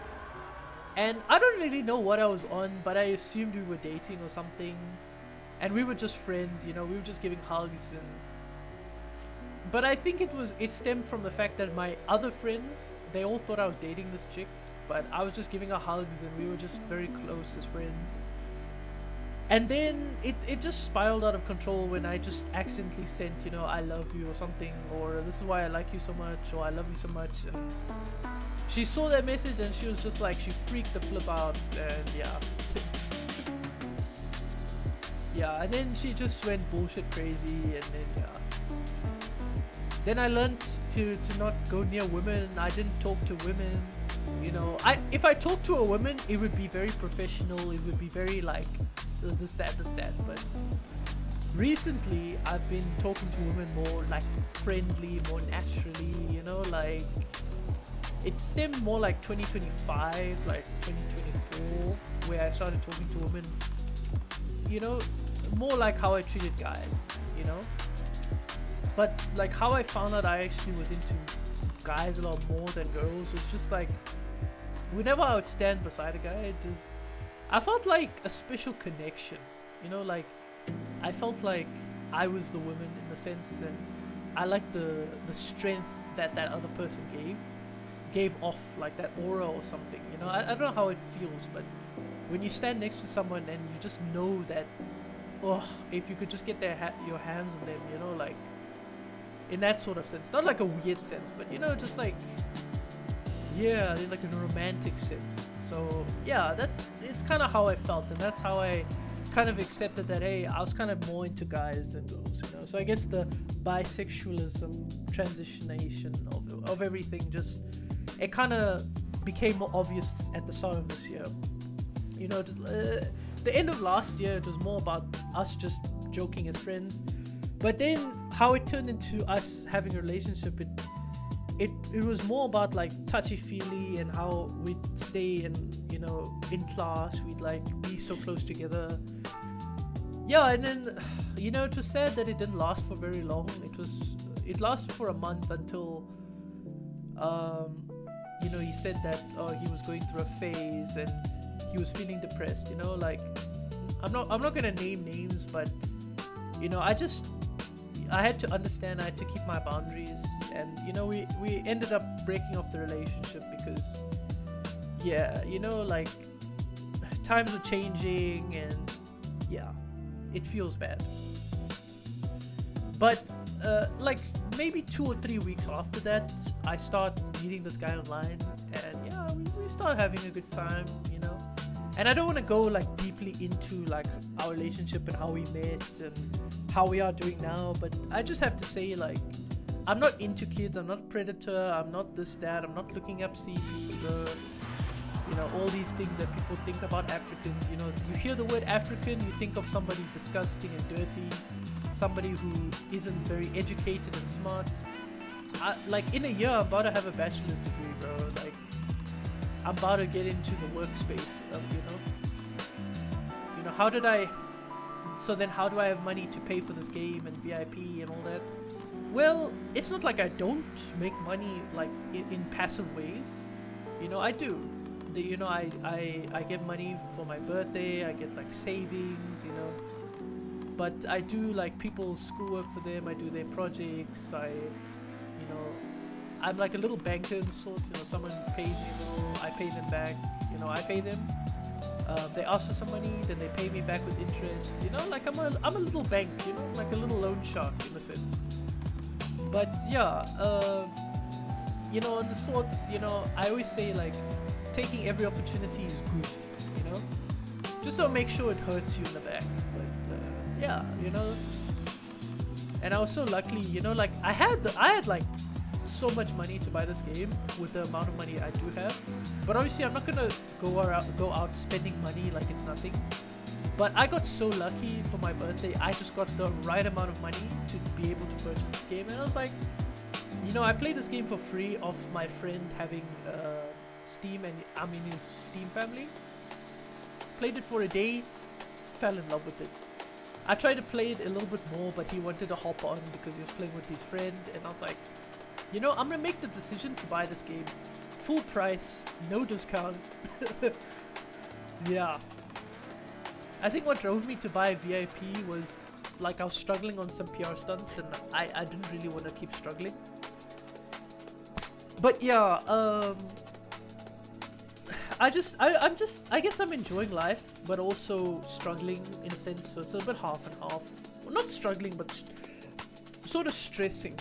And I don't really know what I was on, but I assumed we were dating or something. And we were just friends, you know, we were just giving hugs. But I think it stemmed from the fact that my other friends, they all thought I was dating this chick, but I was just giving her hugs and we were just very close as friends. And then it just spiraled out of control when I just accidentally sent, you know, I love you or something, or this is why I like you so much, or I love you so much. And she saw that message and she was just like, she freaked the flip out, and yeah. Yeah, and then she just went bullshit crazy, and then yeah. Then I learned to not go near women. I didn't talk to women. You know, if I talked to a woman, it would be very professional. It would be very like this, that. But recently, I've been talking to women more like friendly, more naturally. You know, like it stemmed more like 2025, like 2024, where I started talking to women. You know, more like how I treated guys. You know. But like how I found out I actually was into guys a lot more than girls was just like, whenever I would stand beside a guy, I felt like a special connection, you know, like I felt like I was the woman in the sense, and I liked the strength that other person gave off, like that aura or something, you know. I don't know how it feels, but when you stand next to someone and you just know that, oh, if you could just get your hands on them, you know, like in that sort of sense, not like a weird sense, but just like, yeah, in like a romantic sense. So yeah, it's kind of how I felt, and that's how I kind of accepted that, hey, I was kind of more into guys than girls, So I guess the bisexualism, transitionation of everything, just it kind of became more obvious at the start of this year. The end of last year, it was more about us just joking as friends, but then how it turned into us having a relationship, it was more about like touchy-feely, and how we'd stay in class, we'd like be so close together. Yeah, and then it was sad that it didn't last for very long. It lasted for a month until he said that he was going through a phase and he was feeling depressed. Like I'm not gonna name names, but I had to understand, I had to keep my boundaries, and we ended up breaking off the relationship because like times are changing, and yeah, it feels bad. But like maybe 2 or 3 weeks after that, I start meeting this guy online, and yeah, we start having a good time, and I don't want to go like deeply into like our relationship and how we met and how we are doing now, but I just have to say, like, I'm not into kids, I'm not a predator, I'm not this, that, I'm not looking up CV, all these things that people think about Africans. You hear the word African, you think of somebody disgusting and dirty, somebody who isn't very educated and smart. Like in a year, I'm about to have a bachelor's degree, bro. Like, I'm about to get into the workspace, how do I have money to pay for this game and VIP and all that? Well, it's not like I don't make money like in passive ways. I do. I get money for my birthday, I get like savings, but I do like people's schoolwork for them, I do their projects, I'm like a little banker of sorts. Someone pays me a little, I pay them back, I pay them. They ask for some money, then they pay me back with interest. Like I'm a little bank, like a little loan shark in a sense. But yeah, on the sorts, I always say like taking every opportunity is good, just don't make sure it hurts you in the back. But yeah, and I was so lucky, like I had like so much money to buy this game with the amount of money I do have, but obviously I'm not gonna go out spending money like it's nothing. But I got so lucky for my birthday, I just got the right amount of money to be able to purchase this game, and I was like, I played this game for free off my friend having Steam, and I'm in his Steam family. Played it for a day, fell in love with it. I tried to play it a little bit more, but he wanted to hop on because he was playing with his friend, and I was like, I'm gonna make the decision to buy this game full price, no discount. Yeah, I think what drove me to buy VIP was like I was struggling on some PR stunts, and I didn't really want to keep struggling. But yeah, I guess I'm enjoying life, but also struggling in a sense. So it's a bit half and half. Well, not struggling, but sort of stressing,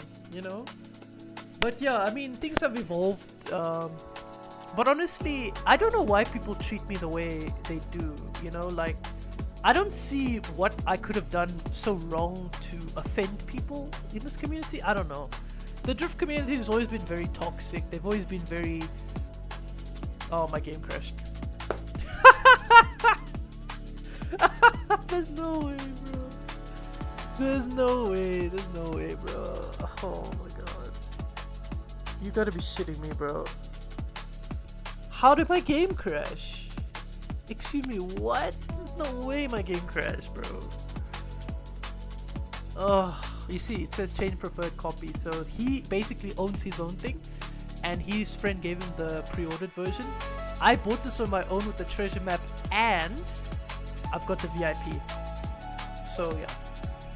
But yeah, I mean, things have evolved. But honestly, I don't know why people treat me the way they do. Like, I don't see what I could have done so wrong to offend people in this community. I don't know. The drift community has always been very toxic. They've always been very... Oh, my game crashed. There's no way, bro. There's no way, bro. Oh my god. You gotta be shitting me, bro. How did my game crash? Excuse me, what? There's no way my game crashed, bro. Oh, you see, it says change preferred copy. So he basically owns his own thing, and his friend gave him the pre-ordered version. I bought this on my own with the treasure map, and I've got the VIP. So yeah,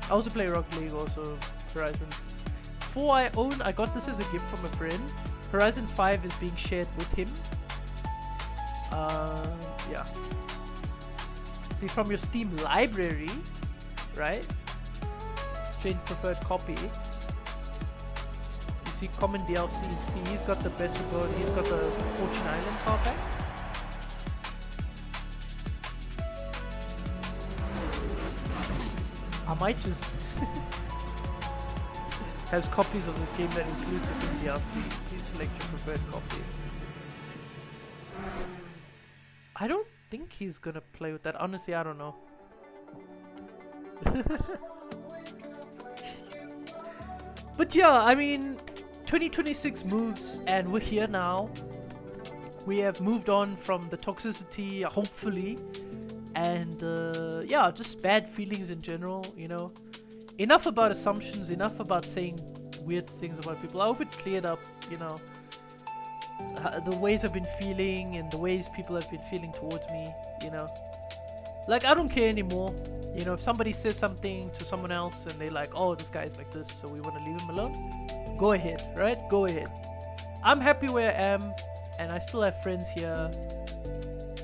I also play Rocket League, also Horizon 4 I got this as a gift from a friend. Horizon 5 is being shared with him. Yeah. See, from your Steam library, right? Change preferred copy. see common DLC. See, he's got the best of both. He's got the Fortune Island car pack. I might just has copies of this game that include the DLC. Please select your preferred copy. I don't think he's gonna play with that. Honestly, I don't know. But yeah, I mean, 2026 moves and we're here now. We have moved on from the toxicity, hopefully. And yeah, just bad feelings in general, you know. Enough about assumptions, enough about saying weird things about people. I hope it cleared up, you know, the ways I've been feeling and the ways people have been feeling towards me, you know. Like, I don't care anymore. You know, if somebody says something to someone else and they're like, oh, this guy's like this, so we want to leave him alone, go ahead, right? Go ahead. I'm happy where I am, and I still have friends here.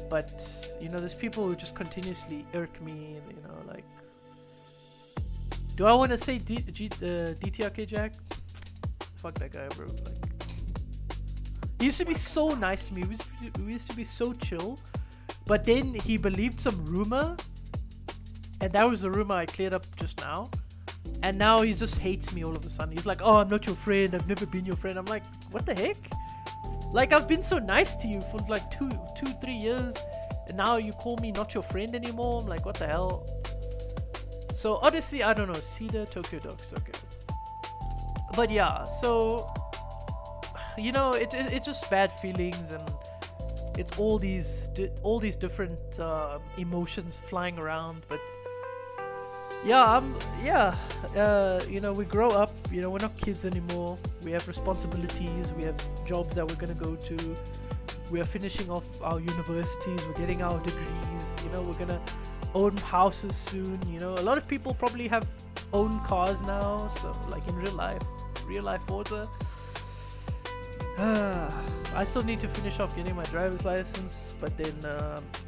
But, you know, there's people who just continuously irk me, and, you know, like... Do I want to say DTRK Jack? Fuck that guy, bro. Like, he used to be so nice to me. We used to be so chill. But then he believed some rumor, and that was the rumor I cleared up just now. And now he just hates me all of a sudden. He's like, oh, I'm not your friend. I've never been your friend. I'm like, what the heck? Like, I've been so nice to you for like 3 years, and now you call me not your friend anymore. I'm like, what the hell? So honestly, I don't know. Cedar, Tokyo Dogs, okay. But yeah, so, you know, it's just bad feelings, and it's all these different emotions flying around. But yeah, you know, we grow up. You know, we're not kids anymore. We have responsibilities. We have jobs that we're gonna go to. We are finishing off our universities. We're getting our degrees. You know, we're gonna own houses soon. You know, a lot of people probably have own cars now. So, like in real life Forza. I still need to finish off getting my driver's license, but then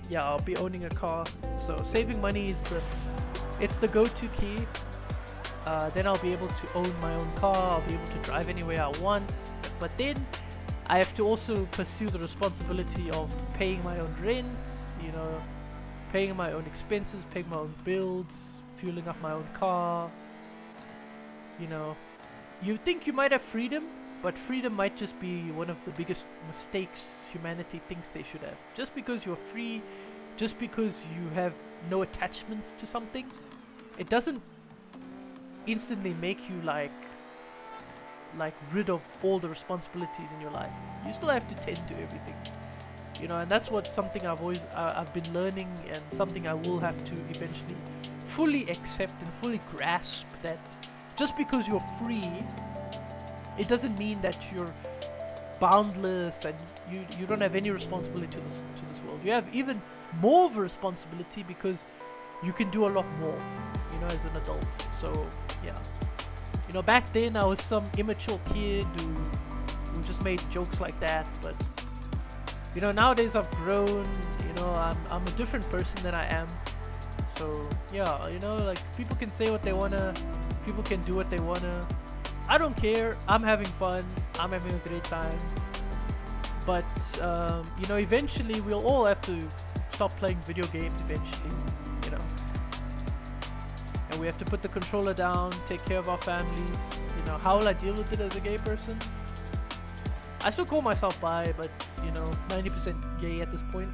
yeah, I'll be owning a car. So saving money is the go-to key. Then I'll be able to own my own car. I'll be able to drive anywhere I want. But then I have to also pursue the responsibility of paying my own rent, you know, paying my own expenses, paying my own bills, fueling up my own car. You know, you think you might have freedom, but freedom might just be one of the biggest mistakes humanity thinks they should have. Just because you're free, just because you have no attachments to something, it doesn't instantly make you like rid of all the responsibilities in your life. You still have to tend to everything, you know. And that's what something I've been learning, and something I will have to eventually fully accept and fully grasp, that just because you're free, it doesn't mean that you're boundless and you don't have any responsibility to this world. You have even more of a responsibility because you can do a lot more, you know, as an adult. So yeah, you know, back then I was some immature kid who just made jokes like that. But you know, nowadays I've grown. You know, I'm a different person than I am. So yeah, you know, like, people can say what they wanna, people can do what they wanna. I don't care. I'm having fun. I'm having a great time. But you know, eventually we'll all have to stop playing video games eventually, you know. And we have to put the controller down, take care of our families. You know, how will I deal with it as a gay person? I still call myself bi, but you know, 90% gay at this point.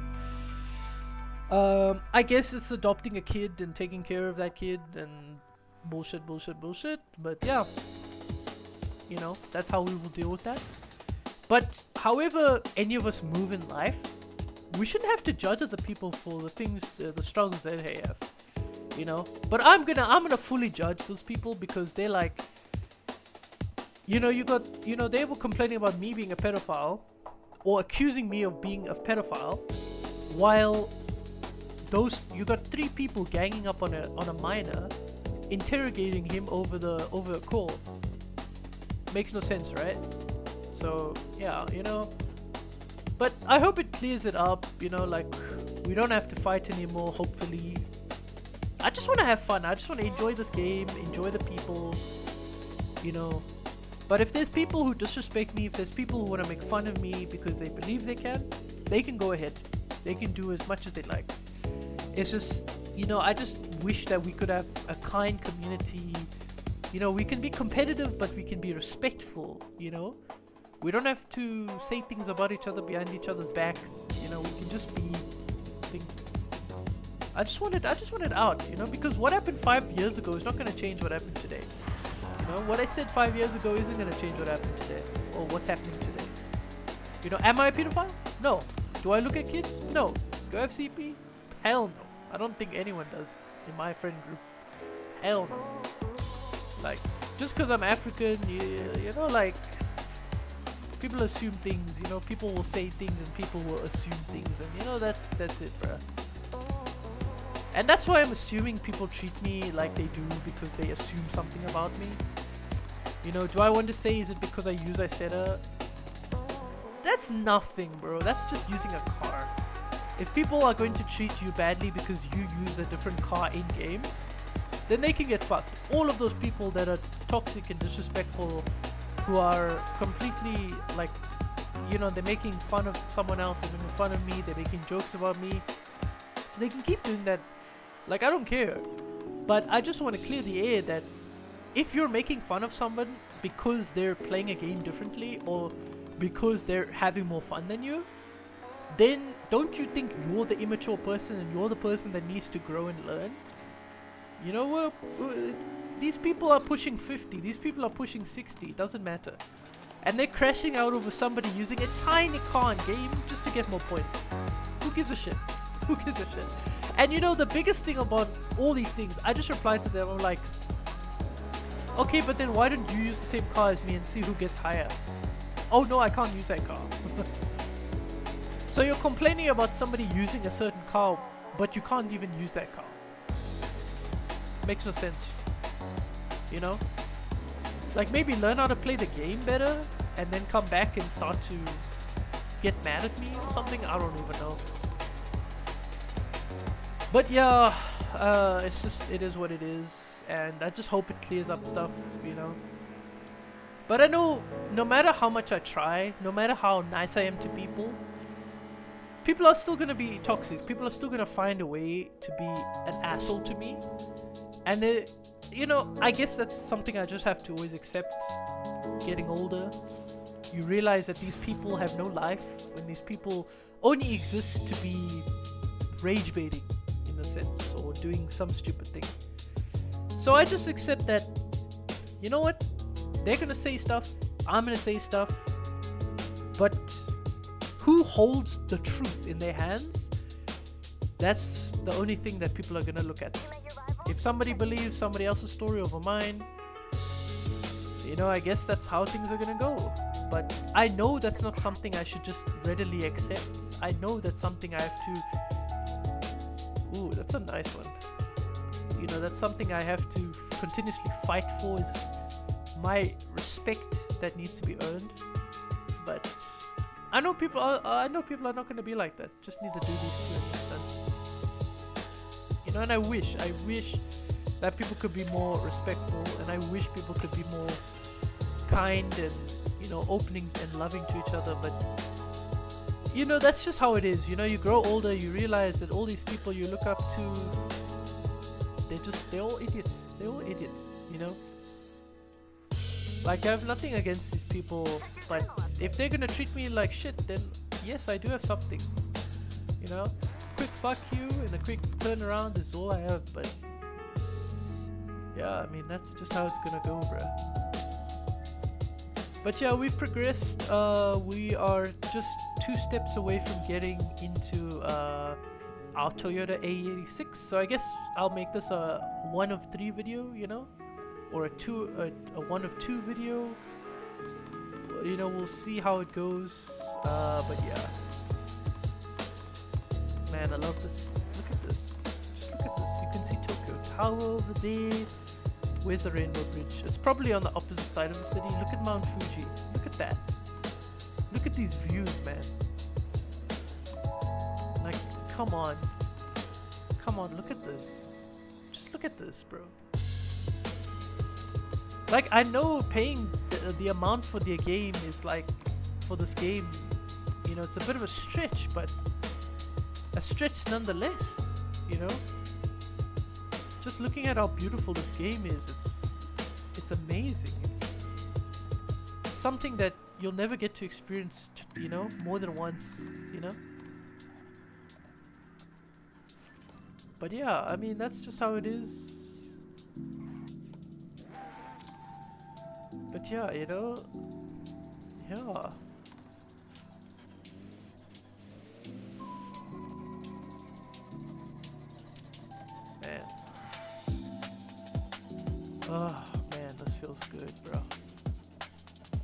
I guess it's adopting a kid and taking care of that kid and bullshit. But yeah, you know, that's how we will deal with that. But however any of us move in life, we shouldn't have to judge other people for the things, the struggles that they have, you know. But I'm gonna fully judge those people, because they're like, you know, they were complaining about me being a pedophile, or accusing me of being a pedophile, while you got 3 people ganging up on a minor, interrogating him over a call. Makes no sense, right? So yeah, you know, but I hope it clears it up, you know, like, we don't have to fight anymore, hopefully. I just want to have fun. I just want to enjoy this game, enjoy the people, you know. But if there's people who disrespect me, if there's people who want to make fun of me because they believe they can go ahead. They can do as much as they like. It's just, you know, I just wish that we could have a kind community. You know, we can be competitive, but we can be respectful, you know? We don't have to say things about each other behind each other's backs. You know, we can just be. I just want it out, you know, because what happened 5 years ago is not going to change what happened today. You know, what I said 5 years ago isn't going to change what happened today or what's happening today. You know, am I a pedophile? No. Do I look at kids? No. Do I have CP? Hell no. I don't think anyone does in my friend group. Hell no. Like, just because I'm African, you know, like, people assume things, you know, people will say things and people will assume things, and you know, that's it, bruh. And that's why I'm assuming people treat me like they do, because they assume something about me. You know, do I want to say, is it because I use Isetta? That's nothing, bro. That's just using a car. If people are going to treat you badly because you use a different car in game, then they can get fucked. All of those people that are toxic and disrespectful, who are completely like, you know, they're making fun of someone else, they're making fun of me, they're making jokes about me, they can keep doing that. Like, I don't care. But I just want to clear the air that if you're making fun of someone because they're playing a game differently or because they're having more fun than you, then don't you think you're the immature person and you're the person that needs to grow and learn? You know, these people are pushing 50, these people are pushing 60, it doesn't matter. And they're crashing out over somebody using a tiny car in game just to get more points. Who gives a shit? Who gives a shit? And you know, the biggest thing about all these things, I just replied to them, I'm like, okay, but then why don't you use the same car as me and see who gets higher? Oh no, I can't use that car. So you're complaining about somebody using a certain car, but you can't even use that car. Makes no sense. You know? Like, maybe learn how to play the game better and then come back and start to get mad at me or something. I don't even know. But yeah, it's just, it is what it is, and I just hope it clears up stuff, you know. But I know no matter how much I try, no matter how nice I am to people, people are still gonna be toxic. People are still gonna find a way to be an asshole to me. And it, you know, I guess that's something I just have to always accept. Getting older, you realize that these people have no life, and these people only exist to be rage baiting, in a sense, or doing some stupid thing. So I just accept that, you know what, they're gonna say stuff, I'm gonna say stuff, but who holds the truth in their hands? That's the only thing that people are gonna look at. If somebody believes somebody else's story over mine, you know, I guess that's how things are gonna go. But I know that's not something I should just readily accept. I know that's something I have to... Ooh, that's a nice one. You know, that's something I have to continuously fight for, is my respect that needs to be earned. But I know people are not gonna be like that. Just need to do these to understand. You know, and I wish that people could be more respectful, and I wish people could be more kind and, you know, opening and loving to each other. But you know, that's just how it is. You know, you grow older, you realize that all these people you look up to, they're all idiots. They're all idiots, you know. Like, I have nothing against these people, but if they're gonna treat me like shit, then yes, I do have something. You know, quick fuck you and a quick turn around is all I have. But yeah, I mean, that's just how it's gonna go, bruh. But yeah, we've progressed. We are just 2 steps away from getting into our Toyota A86. So I guess I'll make this a 1 of 3 video, you know, or a 1 of 2 video. You know, we'll see how it goes. But yeah, man, I love this. Look at this. Just look at this. You can see Tokyo Tower over there. Where's the Rainbow Bridge? It's probably on the opposite side of the city. Look at Mount Fuji. Look at that. Look at these views, man. Like, come on. Come on, look at this. Just look at this, bro. Like, I know paying the amount for their game is like, for this game, you know, it's a bit of a stretch, but a stretch nonetheless, you know. Just looking at how beautiful this game is, it's amazing. It's something that you'll never get to experience, you know, more than once, you know. But yeah, I mean, that's just how it is. But yeah, you know, yeah. Man. Oh, man, this feels good, bro.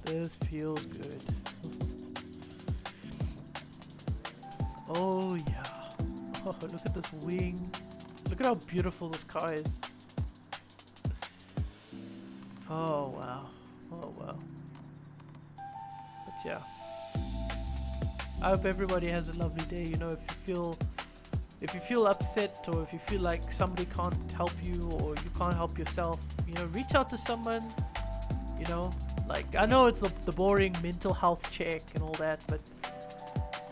This feels good. Oh, yeah. Oh, look at this wing. Look at how beautiful this car is. Oh, wow. Oh, wow. But yeah. I hope everybody has a lovely day. You know, if you feel upset, or if you feel like somebody can't help you, or you can't help yourself, you know, reach out to someone. You know, like, I know it's the boring mental health check and all that, but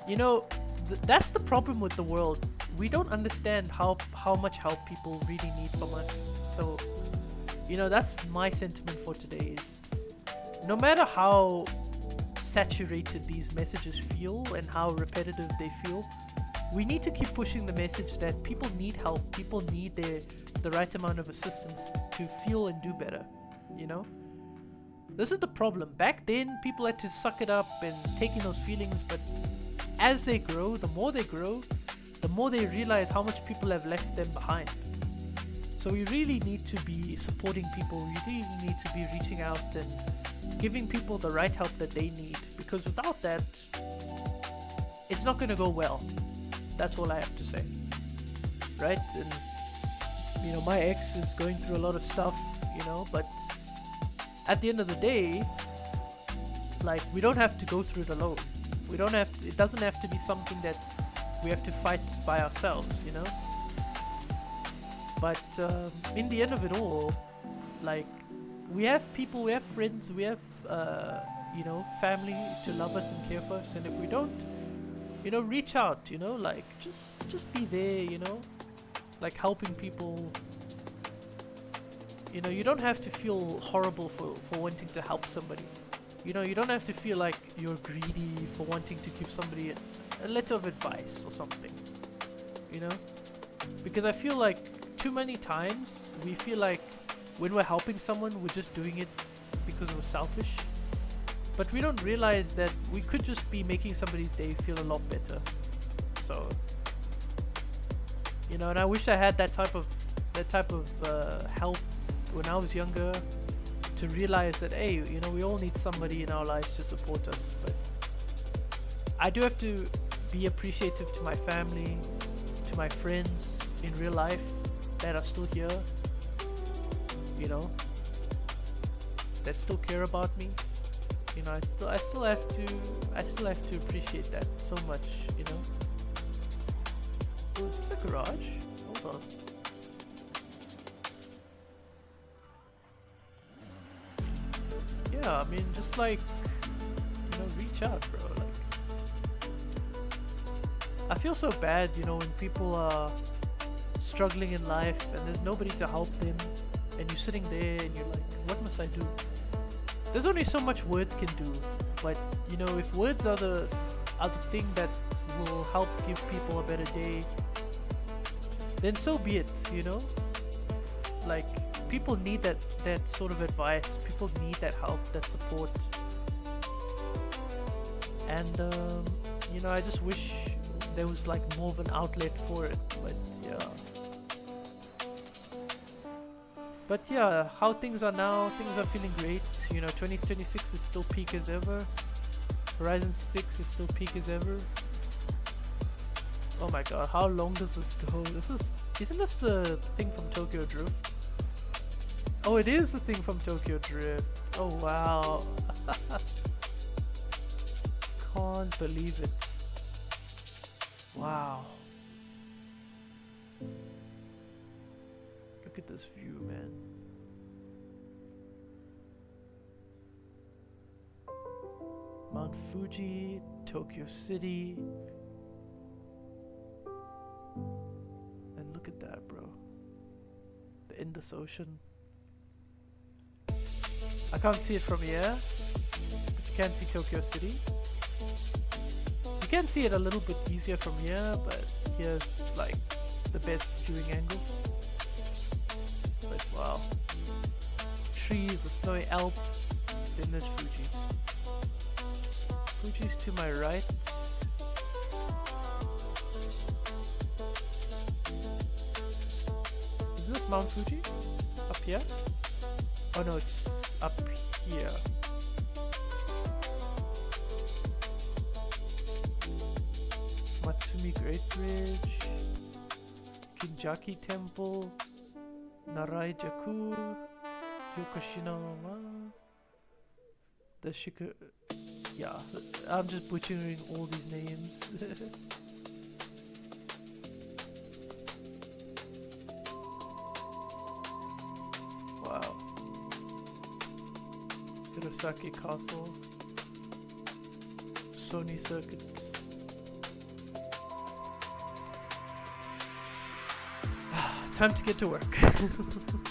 you know, that's the problem with the world. We don't understand how much help people really need from us. So, you know, that's my sentiment for today is, no matter how saturated these messages feel and how repetitive they feel, we need to keep pushing the message that people need help. People need the right amount of assistance to feel and do better, you know? This is the problem. Back then, people had to suck it up and take in those feelings, but as they grow, the more they realize how much people have left them behind. So we really need to be supporting people. We really need to be reaching out and giving people the right help that they need, because without that, it's not going to go well. That's all I have to say, right? And you know, my ex is going through a lot of stuff, you know, but at the end of the day, like, we don't have to go through it alone. We don't have to, it doesn't have to be something that we have to fight by ourselves, you know. But in the end of it all, like, we have people, we have friends, we have you know, family to love us and care for us, and if we don't, you know, reach out, you know, like, just be there, you know, like, helping people. You know, you don't have to feel horrible for wanting to help somebody. You know, you don't have to feel like you're greedy for wanting to give somebody a letter of advice or something, you know, because I feel like too many times we feel like when we're helping someone, we're just doing it because we're selfish, but we don't realize that we could just be making somebody's day feel a lot better. So, you know, and I wish I had that type of help when I was younger, to realize that, hey, you know, we all need somebody in our lives to support us. But I do have to be appreciative to my family, to my friends in real life that are still here, you know, that still care about me. You know, I still have to appreciate that so much, you know. Oh, is this a garage? Hold on. Yeah, I mean, just like, you know, reach out, bro. Like, I feel so bad, you know, when people are struggling in life and there's nobody to help them, and you're sitting there and you're like, what must I do? There's only so much words can do, but you know, if words are the thing that will help give people a better day, then so be it, you know. Like, people need that sort of advice. People need that help, that support. And you know, I just wish there was like more of an outlet for it. But yeah, how things are now, things are feeling great. You know, 2026 is still peak as ever. Horizon 6 is still peak as ever. Oh my god, how long does this go? Isn't this the thing from Tokyo Drift? Oh, it is the thing from Tokyo Drift. Oh wow. Can't believe it. Wow. Look at this view, man. Mount Fuji, Tokyo City. And look at that, bro. The Indus Ocean. I can't see it from here, but you can see Tokyo City. You can see it a little bit easier from here, but here's like the best viewing angle. But wow. Trees, the snowy Alps, then there's Fuji. Fuji's to my right. Is this Mount Fuji? Up here? Oh no, it's up here. Matsumi Great Bridge, Kinjaki Temple, Narai Jaku, Yokoshinawa, the Shika. Yeah, I'm just butchering all these names. Wow. Hirosaki Castle, Sony Circuits. Time to get to work.